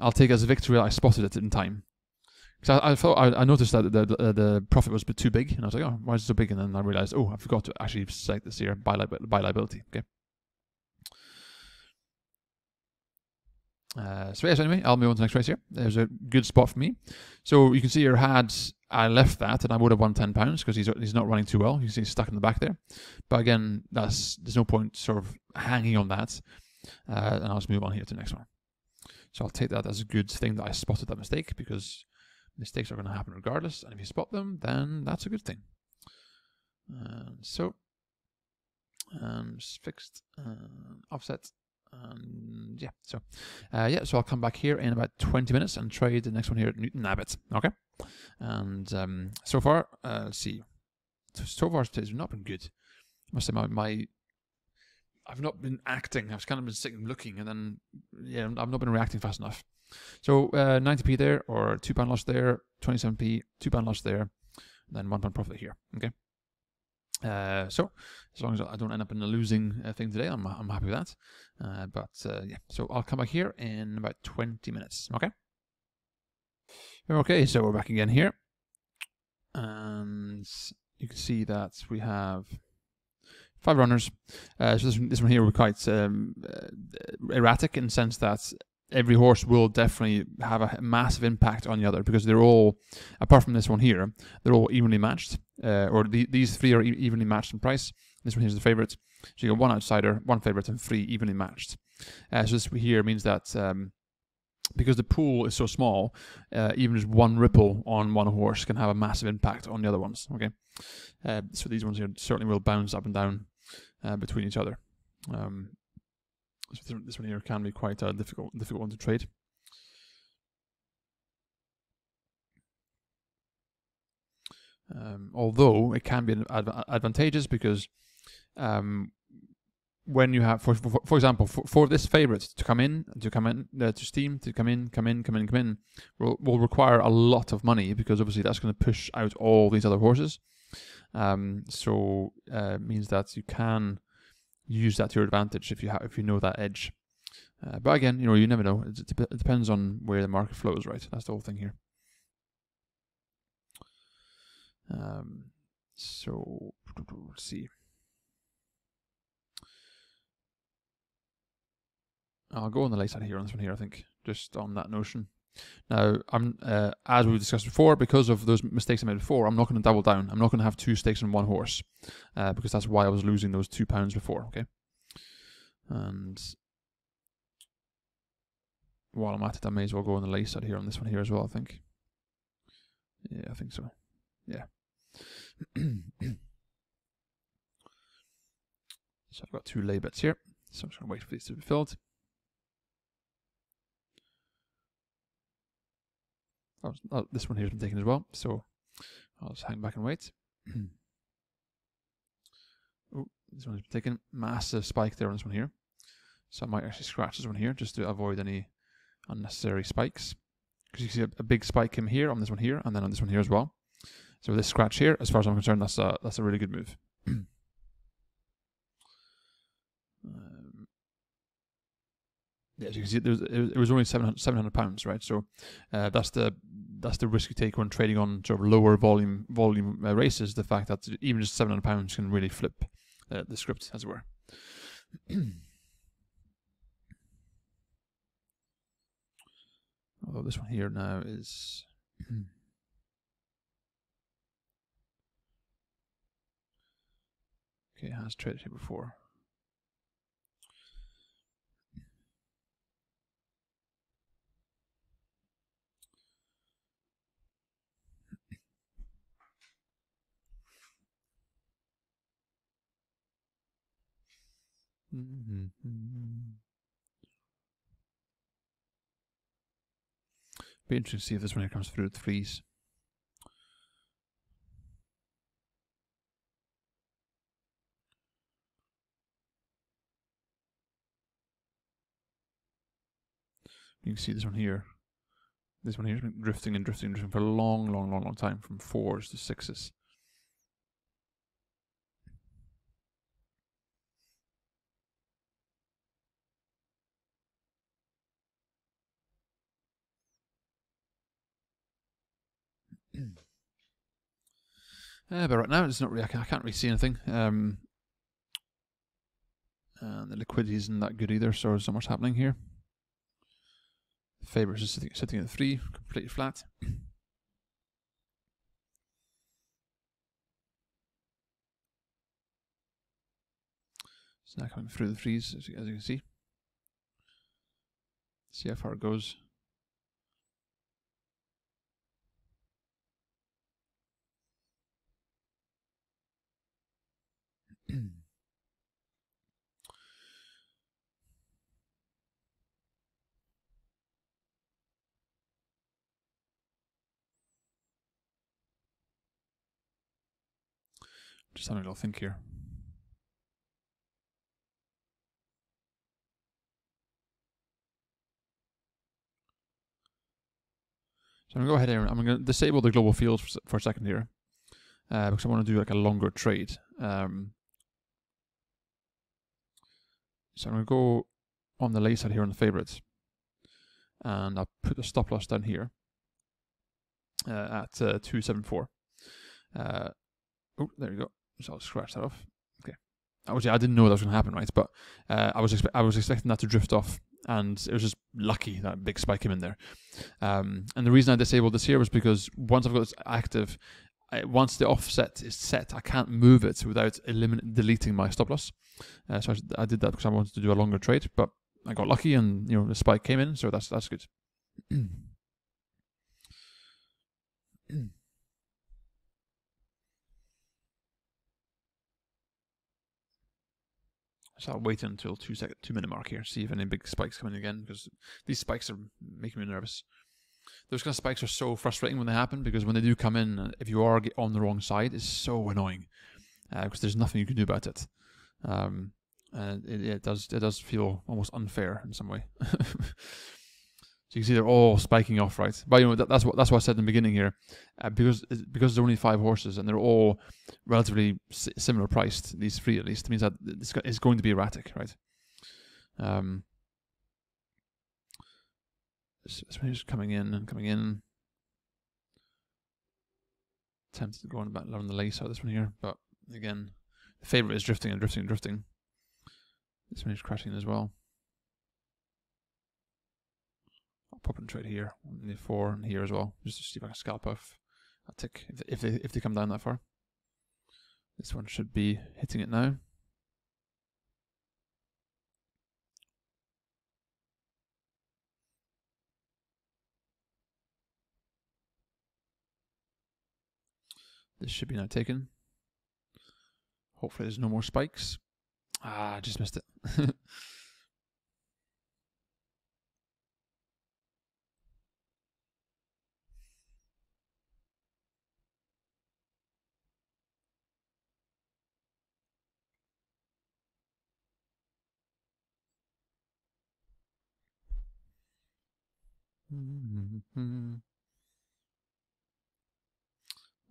I'll take it as a victory that I spotted it in time. Because I noticed that the profit was a bit too big, and I was like, oh, why is it so big? And then I realized, oh, I forgot to actually select this here, buy liability. Okay. So anyway, I'll move on to the next race here. There's a good spot for me. So you can see here, had I left that, and I would have won £10 because he's not running too well. You can see he's stuck in the back there. But again, there's no point sort of hanging on that. And I'll just move on here to the next one. So I'll take that as a good thing that I spotted that mistake, because mistakes are going to happen regardless, and if you spot them, then that's a good thing. So fixed, offset, and yeah. So so I'll come back here in about 20 minutes and trade the next one here at Newton Abbott. Okay, and so far, let's see. So far, it's not been good. I must say I've not been acting. I've kind of been sitting looking, and then I've not been reacting fast enough. So 90p there, or £2 loss there, 27p, £2 loss there, and then £1 profit here. Okay. So as long as I don't end up in a losing thing today, I'm happy with that. Yeah, so I'll come back here in about 20 minutes. Okay. Okay, so we're back again here, and you can see that we have 5 runners. So this one here we're quite erratic in the sense that every horse will definitely have a massive impact on the other, because they're all, apart from this one here, they're all evenly matched, or these 3 are evenly matched in price. This one here is the favourite. So you got 1 outsider, 1 favourite, and 3 evenly matched. So this here means that because the pool is so small, even just one ripple on one horse can have a massive impact on the other ones. Okay, so these ones here certainly will bounce up and down between each other. So this one here can be quite a difficult one to trade. Although it can be advantageous, because when you have, for example, for this favorite to come in, to steam, to come in, will require a lot of money, because obviously that's going to push out all these other horses. So it means that you can use that to your advantage if you know that edge. But again, you never know. It depends on where the market flows, right? That's the whole thing here. So let's see. I'll go on the late side here on this one here, I think, just on that notion. Now, as we discussed before, because of those mistakes I made before, I'm not going to double down. I'm not going to have 2 stakes on 1 horse, because that's why I was losing those £2 before. Okay, and while I'm at it, I may as well go on the lay side here on this one here as well, I think. Yeah, I think so. Yeah. So I've got 2 lay bets here, so I'm just going to wait for these to be filled. Oh, this one here has been taken as well, so I'll just hang back and wait. Oh, this one's been taken. Massive spike there on this one here, so I might actually scratch this one here just to avoid any unnecessary spikes, because you see a big spike came here on this one here, and then on this one here as well. So this scratch here, as far as I'm concerned, that's a really good move. Yeah, as you can see, it was only £700, right? So that's the risk you take when trading on sort of lower volume races. The fact that even just £700 can really flip the script, as it were. Although this one here now is okay, has traded here before. Be interesting to see if this one here comes through with threes. You can see this one here. This one here has been drifting and drifting and drifting for a long time, from 4s to 6s. But right now it's not really. I can't really see anything. And the liquidity isn't that good either, so there's not much happening here. The favourites is sitting at 3, completely flat. It's now coming through the 3s, as you can see. See how far it goes. Just having a little think here. So I'm going to go ahead here. I'm going to disable the global fields for a second here, because I want to do like a longer trade. So I'm going to go on the lay side here on the favourites, and I'll put the stop loss down here at 274. Oh, there you go. So I'll scratch that off. Okay. Obviously, I didn't know that was going to happen, right? But I was expecting that to drift off, and it was just lucky that big spike came in there. And the reason I disabled this here was because once I've got this active, once the offset is set, I can't move it without deleting my stop loss. So I did that because I wanted to do a longer trade, but I got lucky, and the spike came in, so that's good. So I'll wait until 2 minute mark here, see if any big spikes come in again, because these spikes are making me nervous. Those kind of spikes are so frustrating when they happen, because when they do come in, if you are on the wrong side, it's so annoying, because there's nothing you can do about it. And it does feel almost unfair in some way. So you can see they're all spiking off, right? But that's what I said in the beginning here, because there's only 5 horses and they're all relatively similar priced. These 3 at least means that it's going to be erratic, right? This one is coming in and coming in. Tempted to go on the lay side of this one here, but again, the favourite is drifting and drifting and drifting. This one is crashing as well. I'll pop and trade here on the 4 and here as well, just to see if I can scalp off a tick if they come down that far. This one should be hitting it now. This should be now taken. Hopefully there's no more spikes. I just missed it.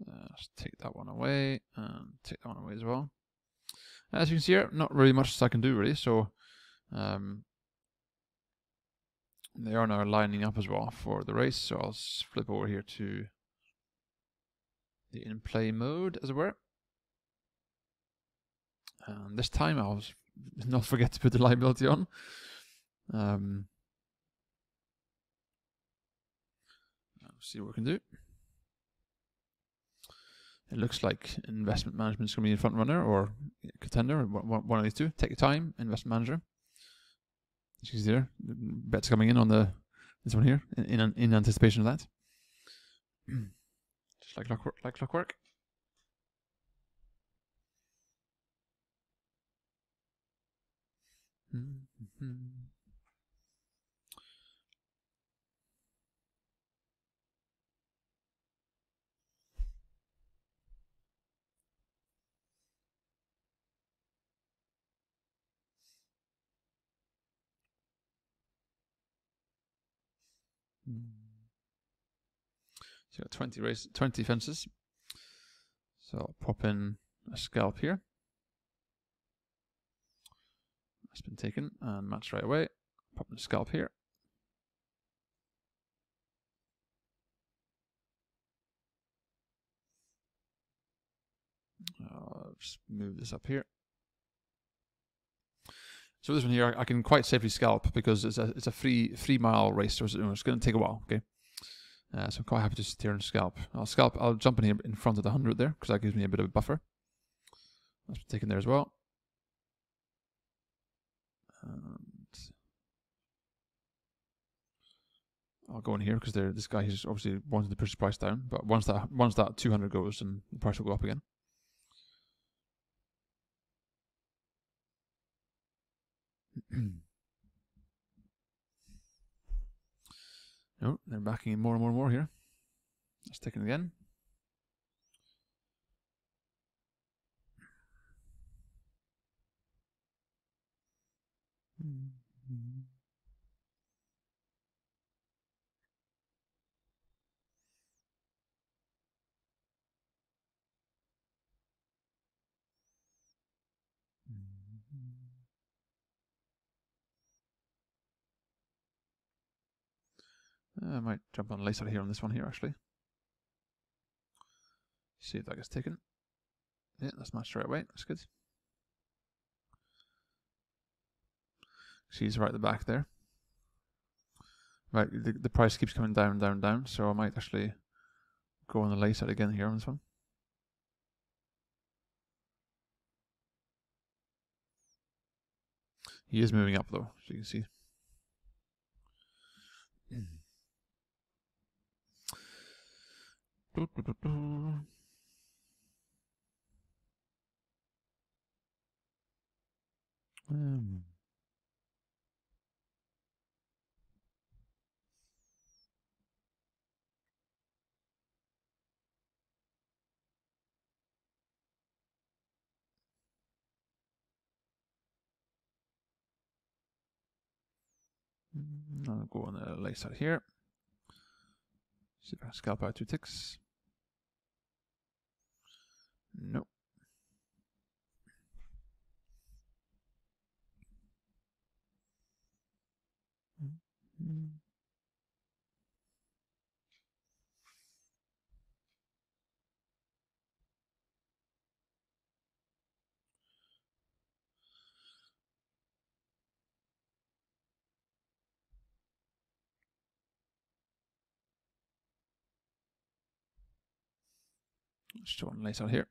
Let's take that one away and take that one away as well. As you can see here, not really much I can do really, so They are now lining up as well for the race, so I'll flip over here to the in-play mode, as it were. And this time I'll not forget to put the liability on. See what we can do. It looks like investment management is going to be a front runner or contender, one of these two. Take your time, investment manager. As you can see there, bets coming in on this one here in anticipation of that. Just like clockwork. So got 20 fences. So I'll pop in a scalp here. That's been taken and matched right away. Pop in a scalp here. I'll just move this up here. So this one here, I can quite safely scalp because it's a 3 mile race, so it's going to take a while. Okay, so I'm quite happy to sit here and scalp. I'll jump in here in front of the 100 there because that gives me a bit of a buffer. That's been taken there as well. And I'll go in here because this guy has obviously wanted to push the price down, but once that 200 goes, then the price will go up again. No, they're backing in more and more here. Let's take it again. I might jump on laser here on this one here actually. See if that gets taken. Yeah, that's matched right away. That's good. She's right at the back there. Right, the price keeps coming down, down, down. So I might actually go on the laser again here on this one. He is moving up though, as you can see. I'll go on the laser here. See if I can scalp out 2 ticks. Nope. Just one laser here.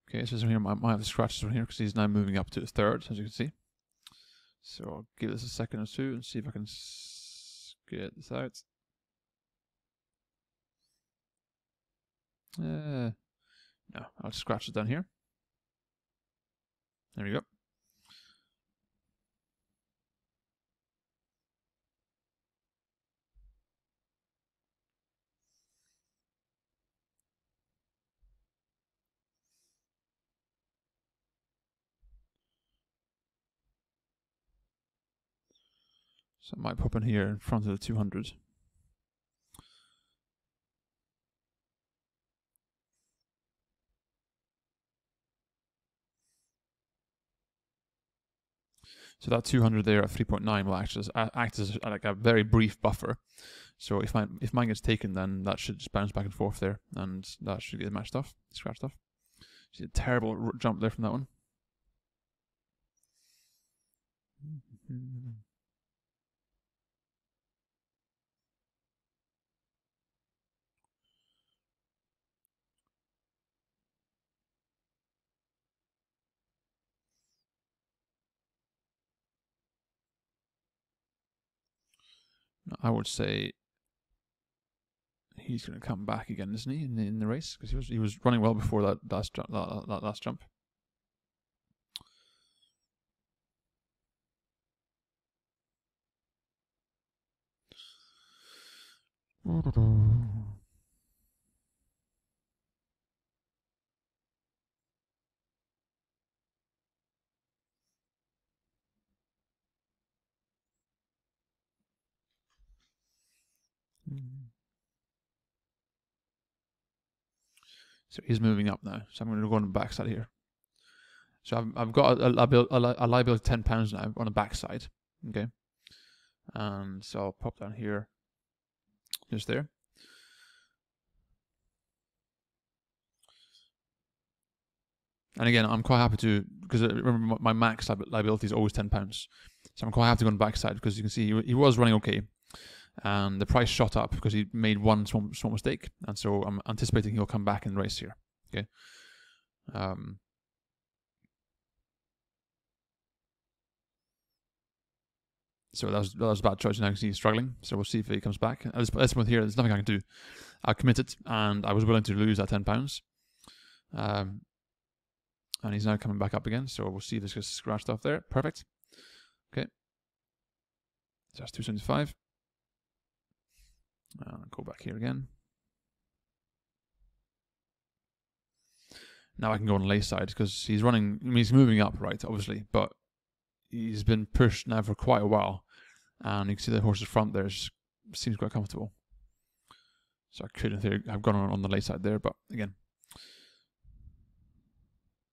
Okay, so here might have the scratches on here because he's now moving up to the 3rd, as you can see. So I'll give this a second or two and see if I can get this out. No, I'll scratch it down here. There we go. So I might pop in here in front of the 200. So that 200 there at 3.9 will act as like a very brief buffer. So if mine gets taken, then that should just bounce back and forth there, and that should get matched off, scratched off. See a terrible jump there from that one. I would say he's going to come back again, isn't he, in the race? Because he was running well before that last jump. So he's moving up now. So I'm going to go on the backside here. So I've got a liability of £10 now on the backside. Okay. And so I'll pop down here. Just there. And again, I'm quite happy to, because remember my max liability is always £10. So I'm quite happy to go on the backside because you can see he was running okay. And the price shot up because he made one small mistake. And so I'm anticipating he'll come back in the race here. Okay. So that was a bad choice. Now he's struggling. So we'll see if he comes back. At this point here, there's nothing I can do. I committed and I was willing to lose that £10. And he's now coming back up again. So we'll see if this gets scratched off there. Perfect. Okay. So that's 275. Go back here again. Now I can go on the lay side because he's running. I mean, he's moving up, right? Obviously, but he's been pushed now for quite a while, and you can see the horse's front there seems quite comfortable. So I could, in theory, have gone on the lay side there, but again,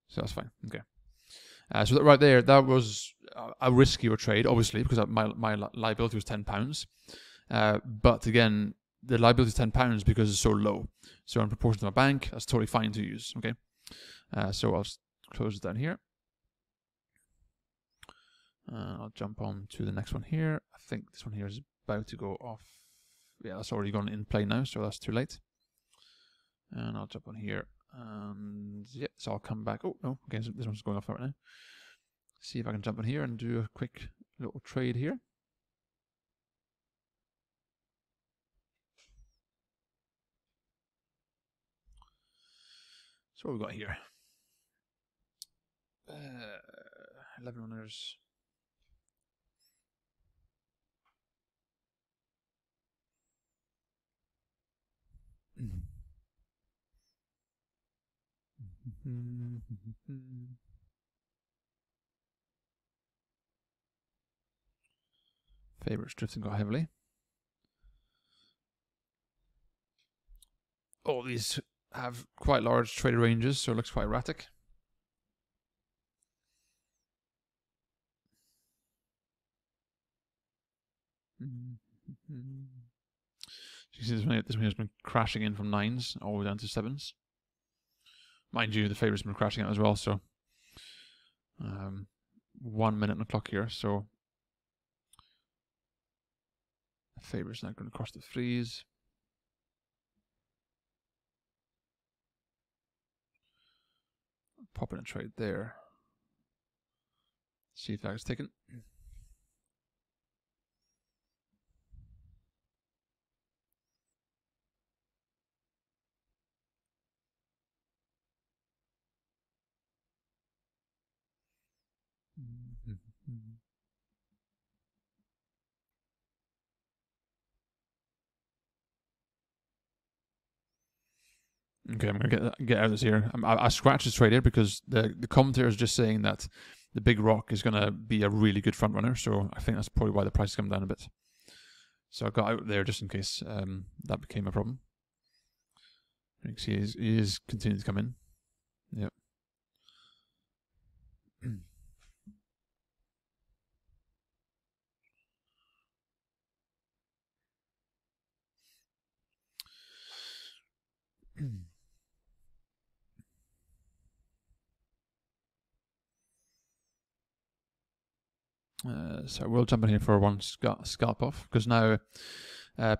so that's fine. Okay. So that right there, that was a riskier trade, obviously, because my liability was £10. But again, the liability is £10 because it's so low. So in proportion to my bank, that's totally fine to use. Okay. So I'll close it down here. I'll jump on to the next one here. I think this one here is about to go off. Yeah, that's already gone in play now, so that's too late. And I'll jump on here. And yeah, so I'll come back. Oh, no. Okay, so this one's going off right now. See if I can jump in here and do a quick little trade here. So what have we got here? 11 runners. Favorites drifting quite heavily. All these have quite large traded ranges, so it looks quite erratic. You see this one has been crashing in from 9s all the way down to 7s. Mind you, the favourite's been crashing out as well, so 1 minute on the clock here, so the favourite's now going to cross the 3s. Pop in a trade there. See if that gets taken. Okay, I'm gonna get out of this here. I scratched this trade here because the commentator is just saying that the big rock is gonna be a really good front runner. So I think that's probably why the price has come down a bit. So I got out there just in case that became a problem. You can see he is continuing to come in. Yep. So we'll jump in here for one scalp off, because now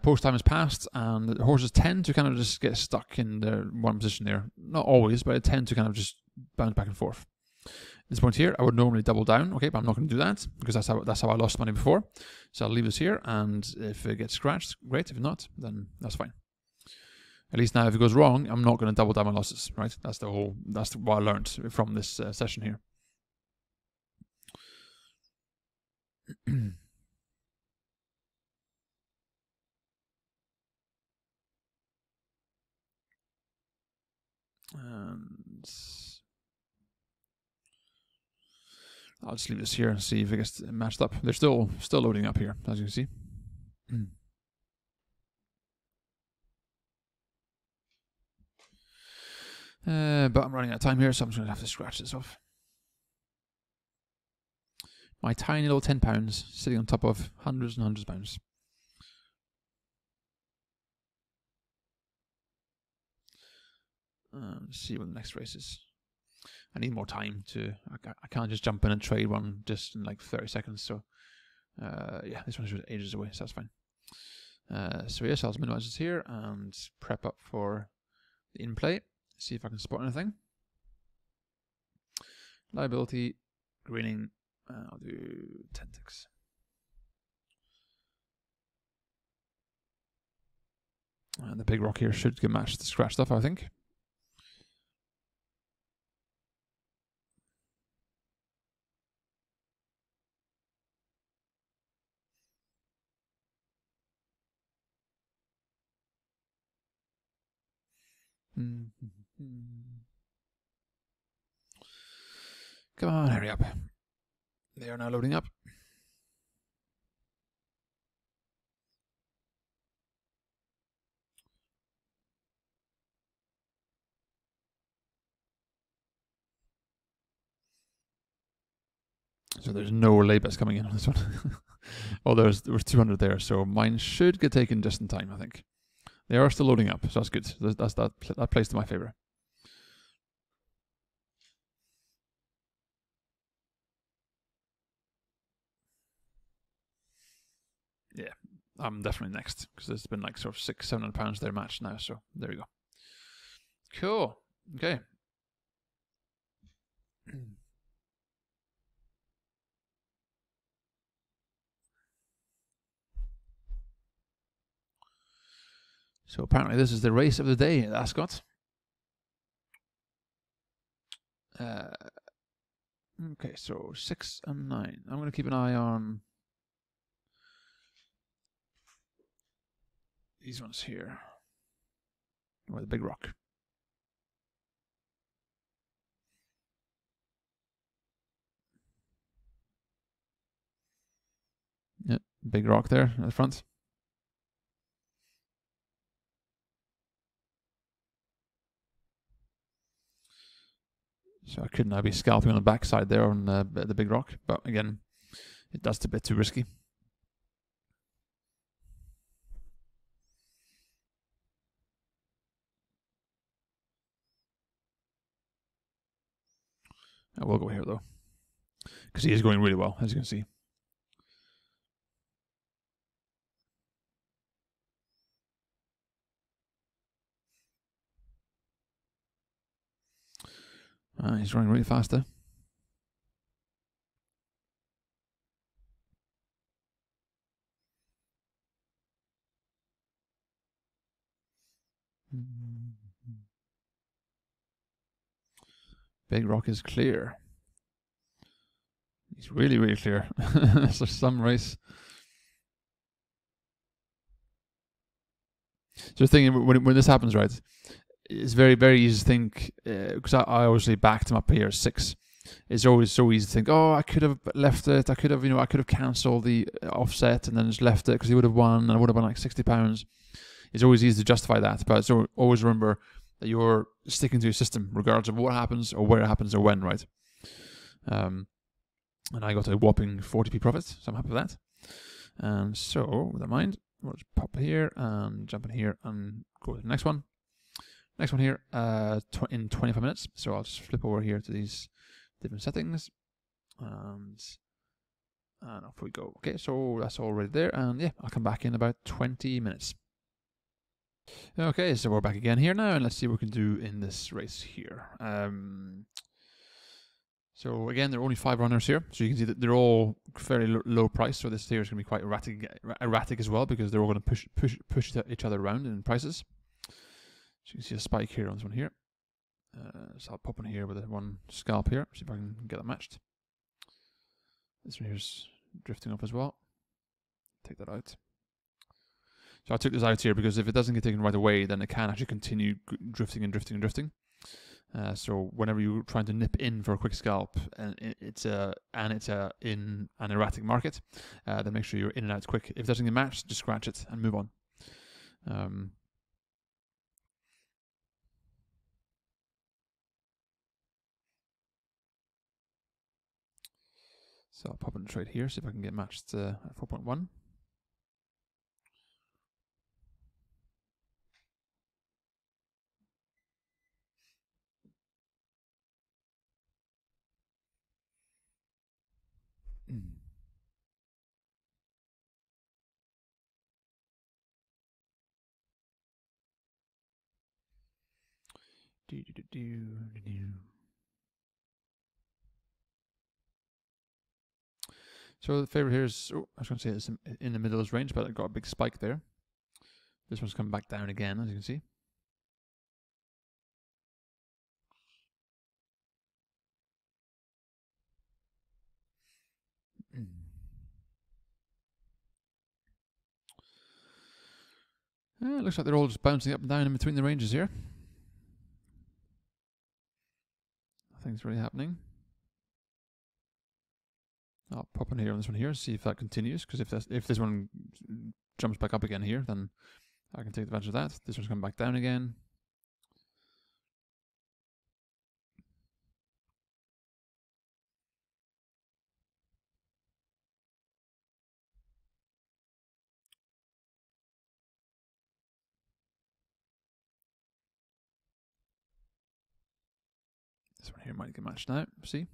post time has passed, and the horses tend to kind of just get stuck in their one position there. Not always, but they tend to kind of just bounce back and forth. At this point here, I would normally double down, okay, but I'm not going to do that, because that's how I lost money before. So I'll leave this here, and if it gets scratched, great. If not, then that's fine. At least now, if it goes wrong, I'm not going to double down my losses, right? That's what I learned from this session here. And I'll just leave this here and see if it gets matched up. They're still loading up here, as you can see. But I'm running out of time here, so I'm just going to have to scratch this off. My tiny little £10 sitting on top of hundreds and hundreds of pounds. Let's see what the next race is. I need more time to. I can't just jump in and trade one just in like 30 seconds. So, yeah, this one's ages away, so that's fine. So yes, I'll minimize this here and prep up for the in play. See if I can spot anything. Liability, greening. I'll do 10 ticks. And the big rock here should get matched to scratch stuff, I think. Come on, hurry up. They are now loading up. So there's no lay bets coming in on this one. Oh, there was 200 there, so mine should get taken just in time, I think. They are still loading up, so that's good. That plays to my favor. Yeah, I'm definitely next, because there's been like sort of £600-700 their match now, so there we go. Cool. Okay. So apparently this is the race of the day at Ascot. Okay, so 6 and 9. I'm going to keep an eye on these ones here. Or the big rock. Yeah, big rock there at the front. So I could now be scalping on the backside there on the big rock, but again, that's a bit too risky. I will go here though, because he is going really well, as you can see. He's running really fast there. Big rock is clear. He's really, really clear. So some race. So the thing, when this happens, right, it's very, very easy to think, because I obviously backed him up here at 6. It's always so easy to think, oh, I could have left it. I could have cancelled the offset and then just left it because he would have won and I would have won like £60. It's always easy to justify that, but so always remember that you're sticking to your system regardless of what happens or where it happens or when, right? And I got a whopping 40p profit, so I'm happy with that. And so, with that in mind, we'll just pop here and jump in here and go to the next one. Next one here in 25 minutes. So I'll just flip over here to these different settings, and And off we go. Okay, so that's already there, and yeah, I'll come back in about 20 minutes. Okay, so we're back again here now, and let's see what we can do in this race here. So again, there are only 5 runners here, so you can see that they're all fairly low price. So this here is going to be quite erratic as well, because they're all going to push each other around in prices. So you can see a spike here on this one here. So I'll pop in here with one scalp here, see if I can get it matched. This one here's drifting up as well. Take that out. So I took this out here because if it doesn't get taken right away, then it can actually continue drifting and drifting and drifting. So whenever you're trying to nip in for a quick scalp, and it's in an erratic market, then make sure you're in and out quick. If it doesn't get matched, just scratch it and move on. So I'll pop in the trade here, see if I can get matched at 4.1. So the favorite here is, I was going to say it's in the middle of this range, but it got a big spike there. This one's coming back down again, as you can see. It looks like they're all just bouncing up and down in between the ranges here. Nothing's really happening. I'll pop in here on this one here, see if that continues, because if this one jumps back up again here, then I can take advantage of that. This one's coming back down again. This one here might get matched now, see?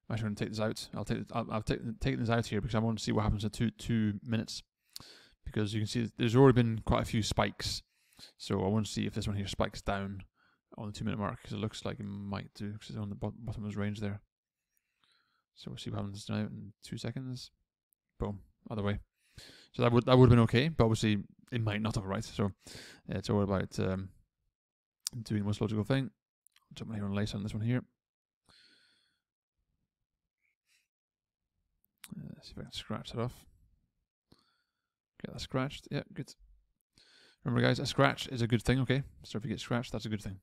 I'm actually going to take this out. I'll take this out here because I want to see what happens in 2 minutes. Because you can see there's already been quite a few spikes. So I want to see if this one here spikes down on the 2-minute mark, because it looks like it might do, because it's on the bottom of his range there. So we'll see what happens now in 2 seconds. Boom, other way. So that would have been okay, but obviously it might not have, right? So it's all about doing the most logical thing. Jump here on lace on this one here. See if I can scratch that off. Get that scratched. Yeah, good. Remember, guys, a scratch is a good thing, okay? So if you get scratched, that's a good thing.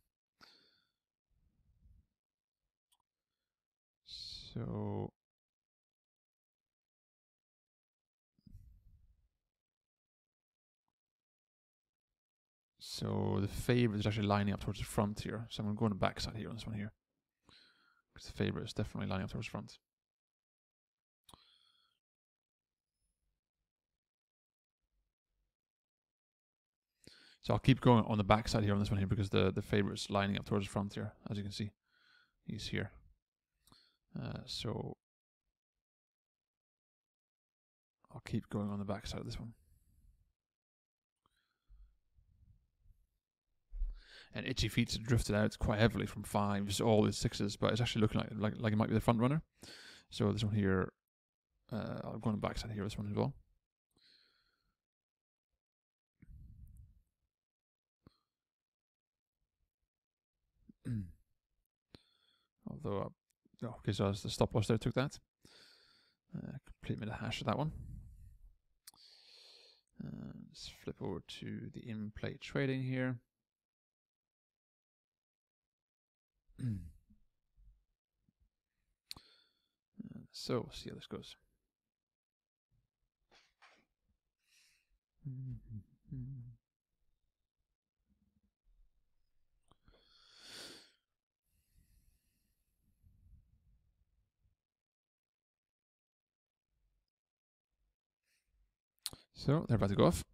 So the favorite is actually lining up towards the front here. So I'm going to go on the back side here on this one here, because the favorite is definitely lining up towards the front. So I'll keep going on the back side here on this one here, because the favorite is lining up towards the front here, as you can see. He's here. So I'll keep going on the back side of this one. And Itchy Feet's drifted out quite heavily from 5s, all the 6s, but it's actually looking like it might be the front runner. So this one here, I'll go on the back side here, this one as well. Although, okay, so as the stop loss there took that. Complete made a hash of that one. Let's flip over to the in-play trading here. So we'll see how this goes. So they're about to go off.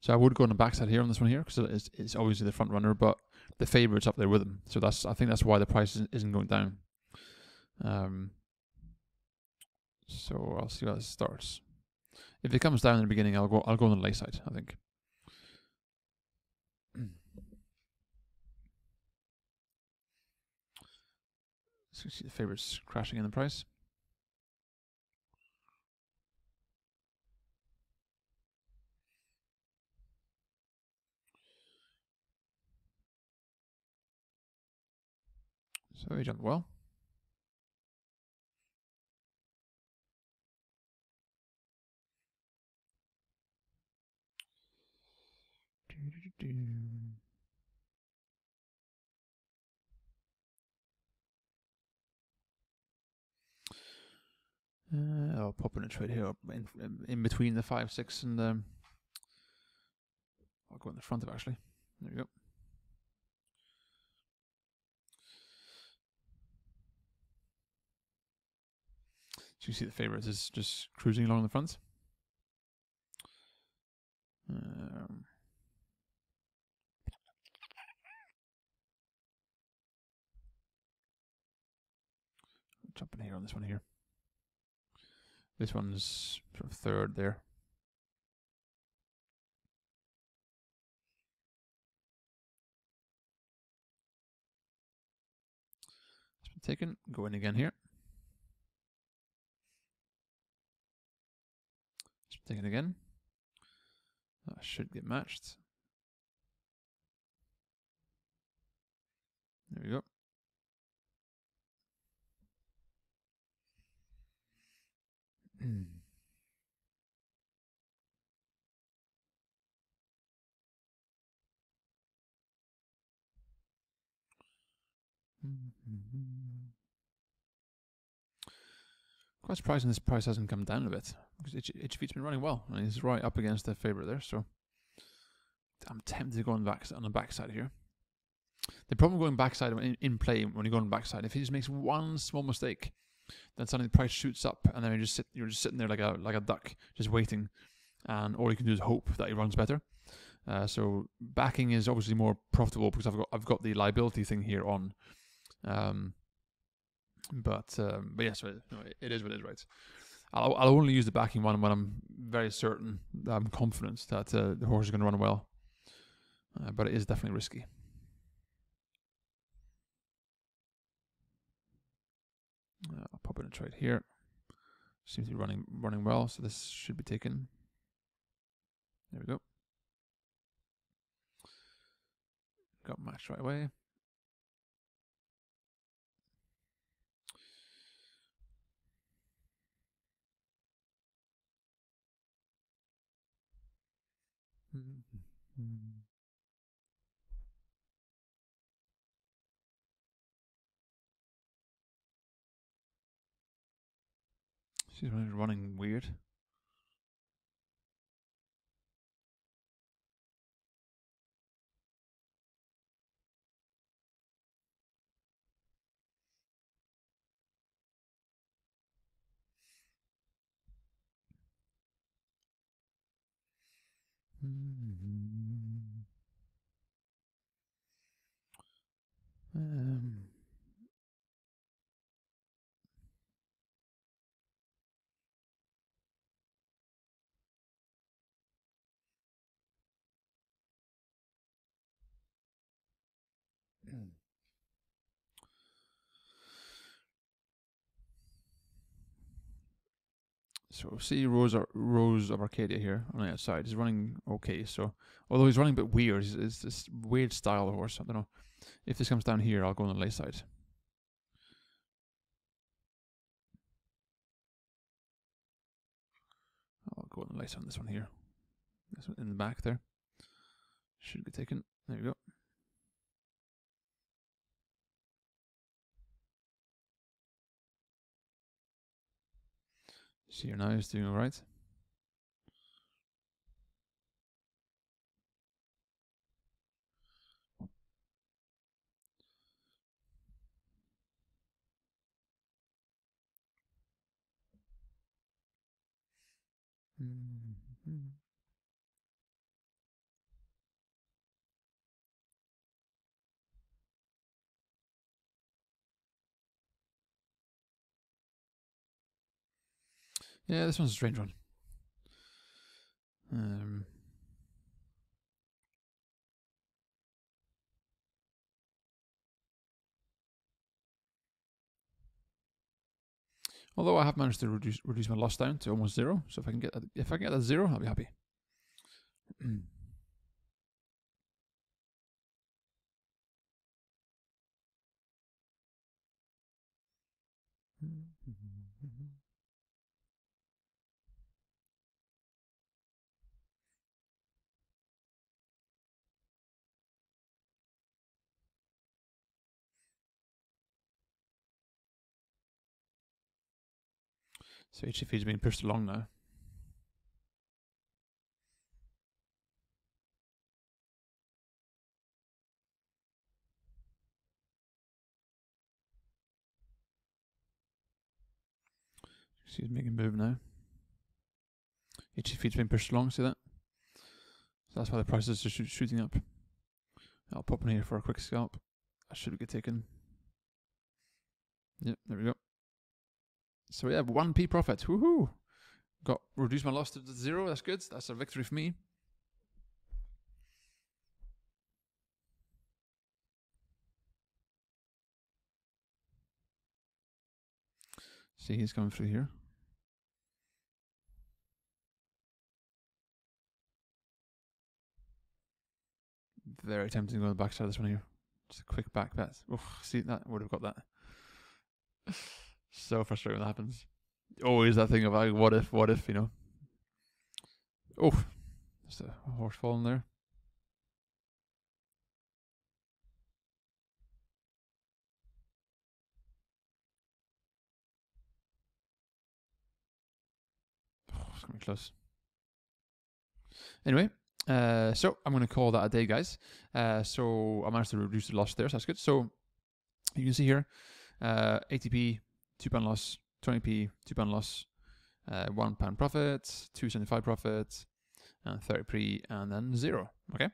So I would go on the backside here on this one here because it's obviously the front runner, but the favourite's up there with him. So I think that's why the price isn't going down. So I'll see how this starts. If it comes down in the beginning, I'll go on the lay side, I think. So you see the favourites crashing in the price. So he jumped well. I'll pop in a trade here in between the 5, 6 and I'll go in the front of it actually. There you go. So you see the favourite is just cruising along the front. Jump in here on this one here. This one's sort of third there. It's been taken. Go in again here. It's been taken again. That should get matched. There we go. Quite surprising this price hasn't come down a bit because HV's been running well. I mean, he's right up against the favourite there, so I'm tempted to go on the backside here. The problem going backside in play when you go on the backside, if he just makes one small mistake, then suddenly the price shoots up, and then you're just sitting there like a duck, just waiting, and all you can do is hope that he runs better. So backing is obviously more profitable because I've got the liability thing here on. But yeah, so it is what it is, right? I'll only use the backing one when I'm very certain, I'm confident that the horse is going to run well. But it is definitely risky. I'll pop in a trade here. Seems to be running well, so this should be taken. There we go. Got matched right away. She's running weird. So see Rose of Arcadia here on the outside. He's running okay. So although he's running a bit weird, it's this weird style of horse. I don't know. If this comes down here, I'll go on the lay side. I'll go on the lay side on this one here. This one in the back there. Should get taken. There you go. See here now, he's doing all right. Yeah, this one's a strange one. Although I have managed to reduce my loss down to almost 0, so if I can get that 0, I'll be happy. So HTF is being pushed along now. She's making a move now. HTF is being pushed along, see that? So that's why the prices are shooting up. I'll pop in here for a quick scalp. That should get taken. Yep, there we go. So yeah, 1p profit. Woohoo! Got reduced my loss to 0. That's good. That's a victory for me. See, he's coming through here. Very tempting to go on the backside of this one here. Just a quick back bet. Oof, see, that would have got that. So frustrating when that happens. Always that thing of like, what if, you know. Oh, just a horse falling there. Oh, it's gonna be close. Anyway, so I'm going to call that a day, guys. So I managed to reduce the loss there, so that's good. So you can see here, 80p, £2 loss, 20p, £2 loss, £1 profit, 2.75 profit, and 30p, and then 0. Okay.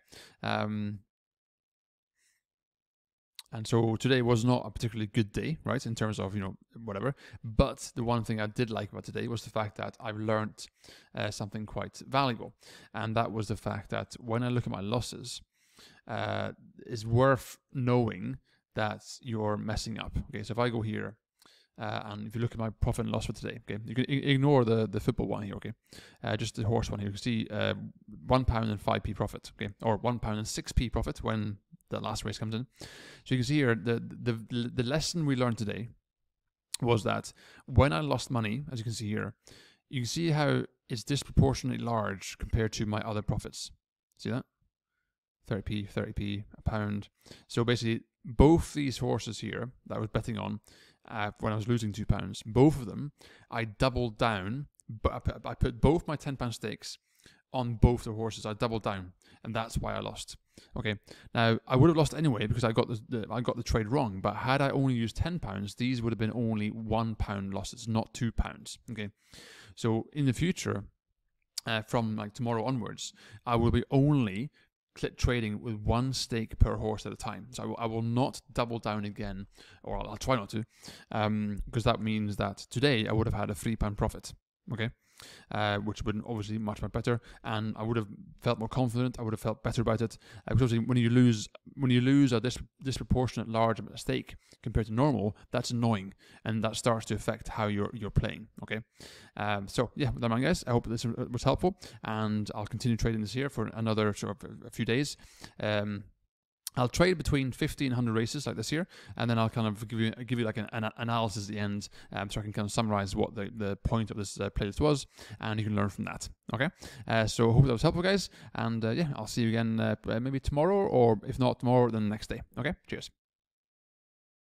And so today was not a particularly good day, right, in terms of, you know, whatever. But the one thing I did like about today was the fact that I've learned something quite valuable. And that was the fact that when I look at my losses, it's worth knowing that you're messing up. Okay, so if I go here, and if you look at my profit and loss for today, okay, you can ignore the football one here, okay, just the horse one here. You can see £1 and 5p profit, okay, or £1 and 6p profit when the last race comes in. So you can see here the lesson we learned today was that when I lost money, as you can see here, you can see how it's disproportionately large compared to my other profits. See that? 30p, 30p, £1. So basically, both these horses here that I was betting on when I was losing £2, both of them, I doubled down, but I put both my £10 stakes on both the horses. I doubled down, and that's why I lost. Okay, now I would have lost anyway because I got the trade wrong. But had I only used £10, these would have been only £1 losses, not £2. Okay, so in the future, from like tomorrow onwards, I will be only trading with one stake per horse at a time. So I will not double down again, or I'll try not to, because that means that today I would have had a £3 profit. Okay. Which would obviously much better, and I would have felt more confident. I would have felt better about it. Because obviously, when you lose a disproportionate large stake compared to normal, that's annoying, and that starts to affect how you're playing. Okay, so yeah, with that, man, guys, I hope this was helpful, and I'll continue trading this here for another sort of a few days. I'll trade between 50 and 100 races like this here, and then I'll kind of give you like an analysis at the end, so I can kind of summarize what the point of this playlist was, and you can learn from that. Okay, so I hope that was helpful, guys, and yeah, I'll see you again maybe tomorrow, or if not tomorrow, then the next day. Okay, cheers.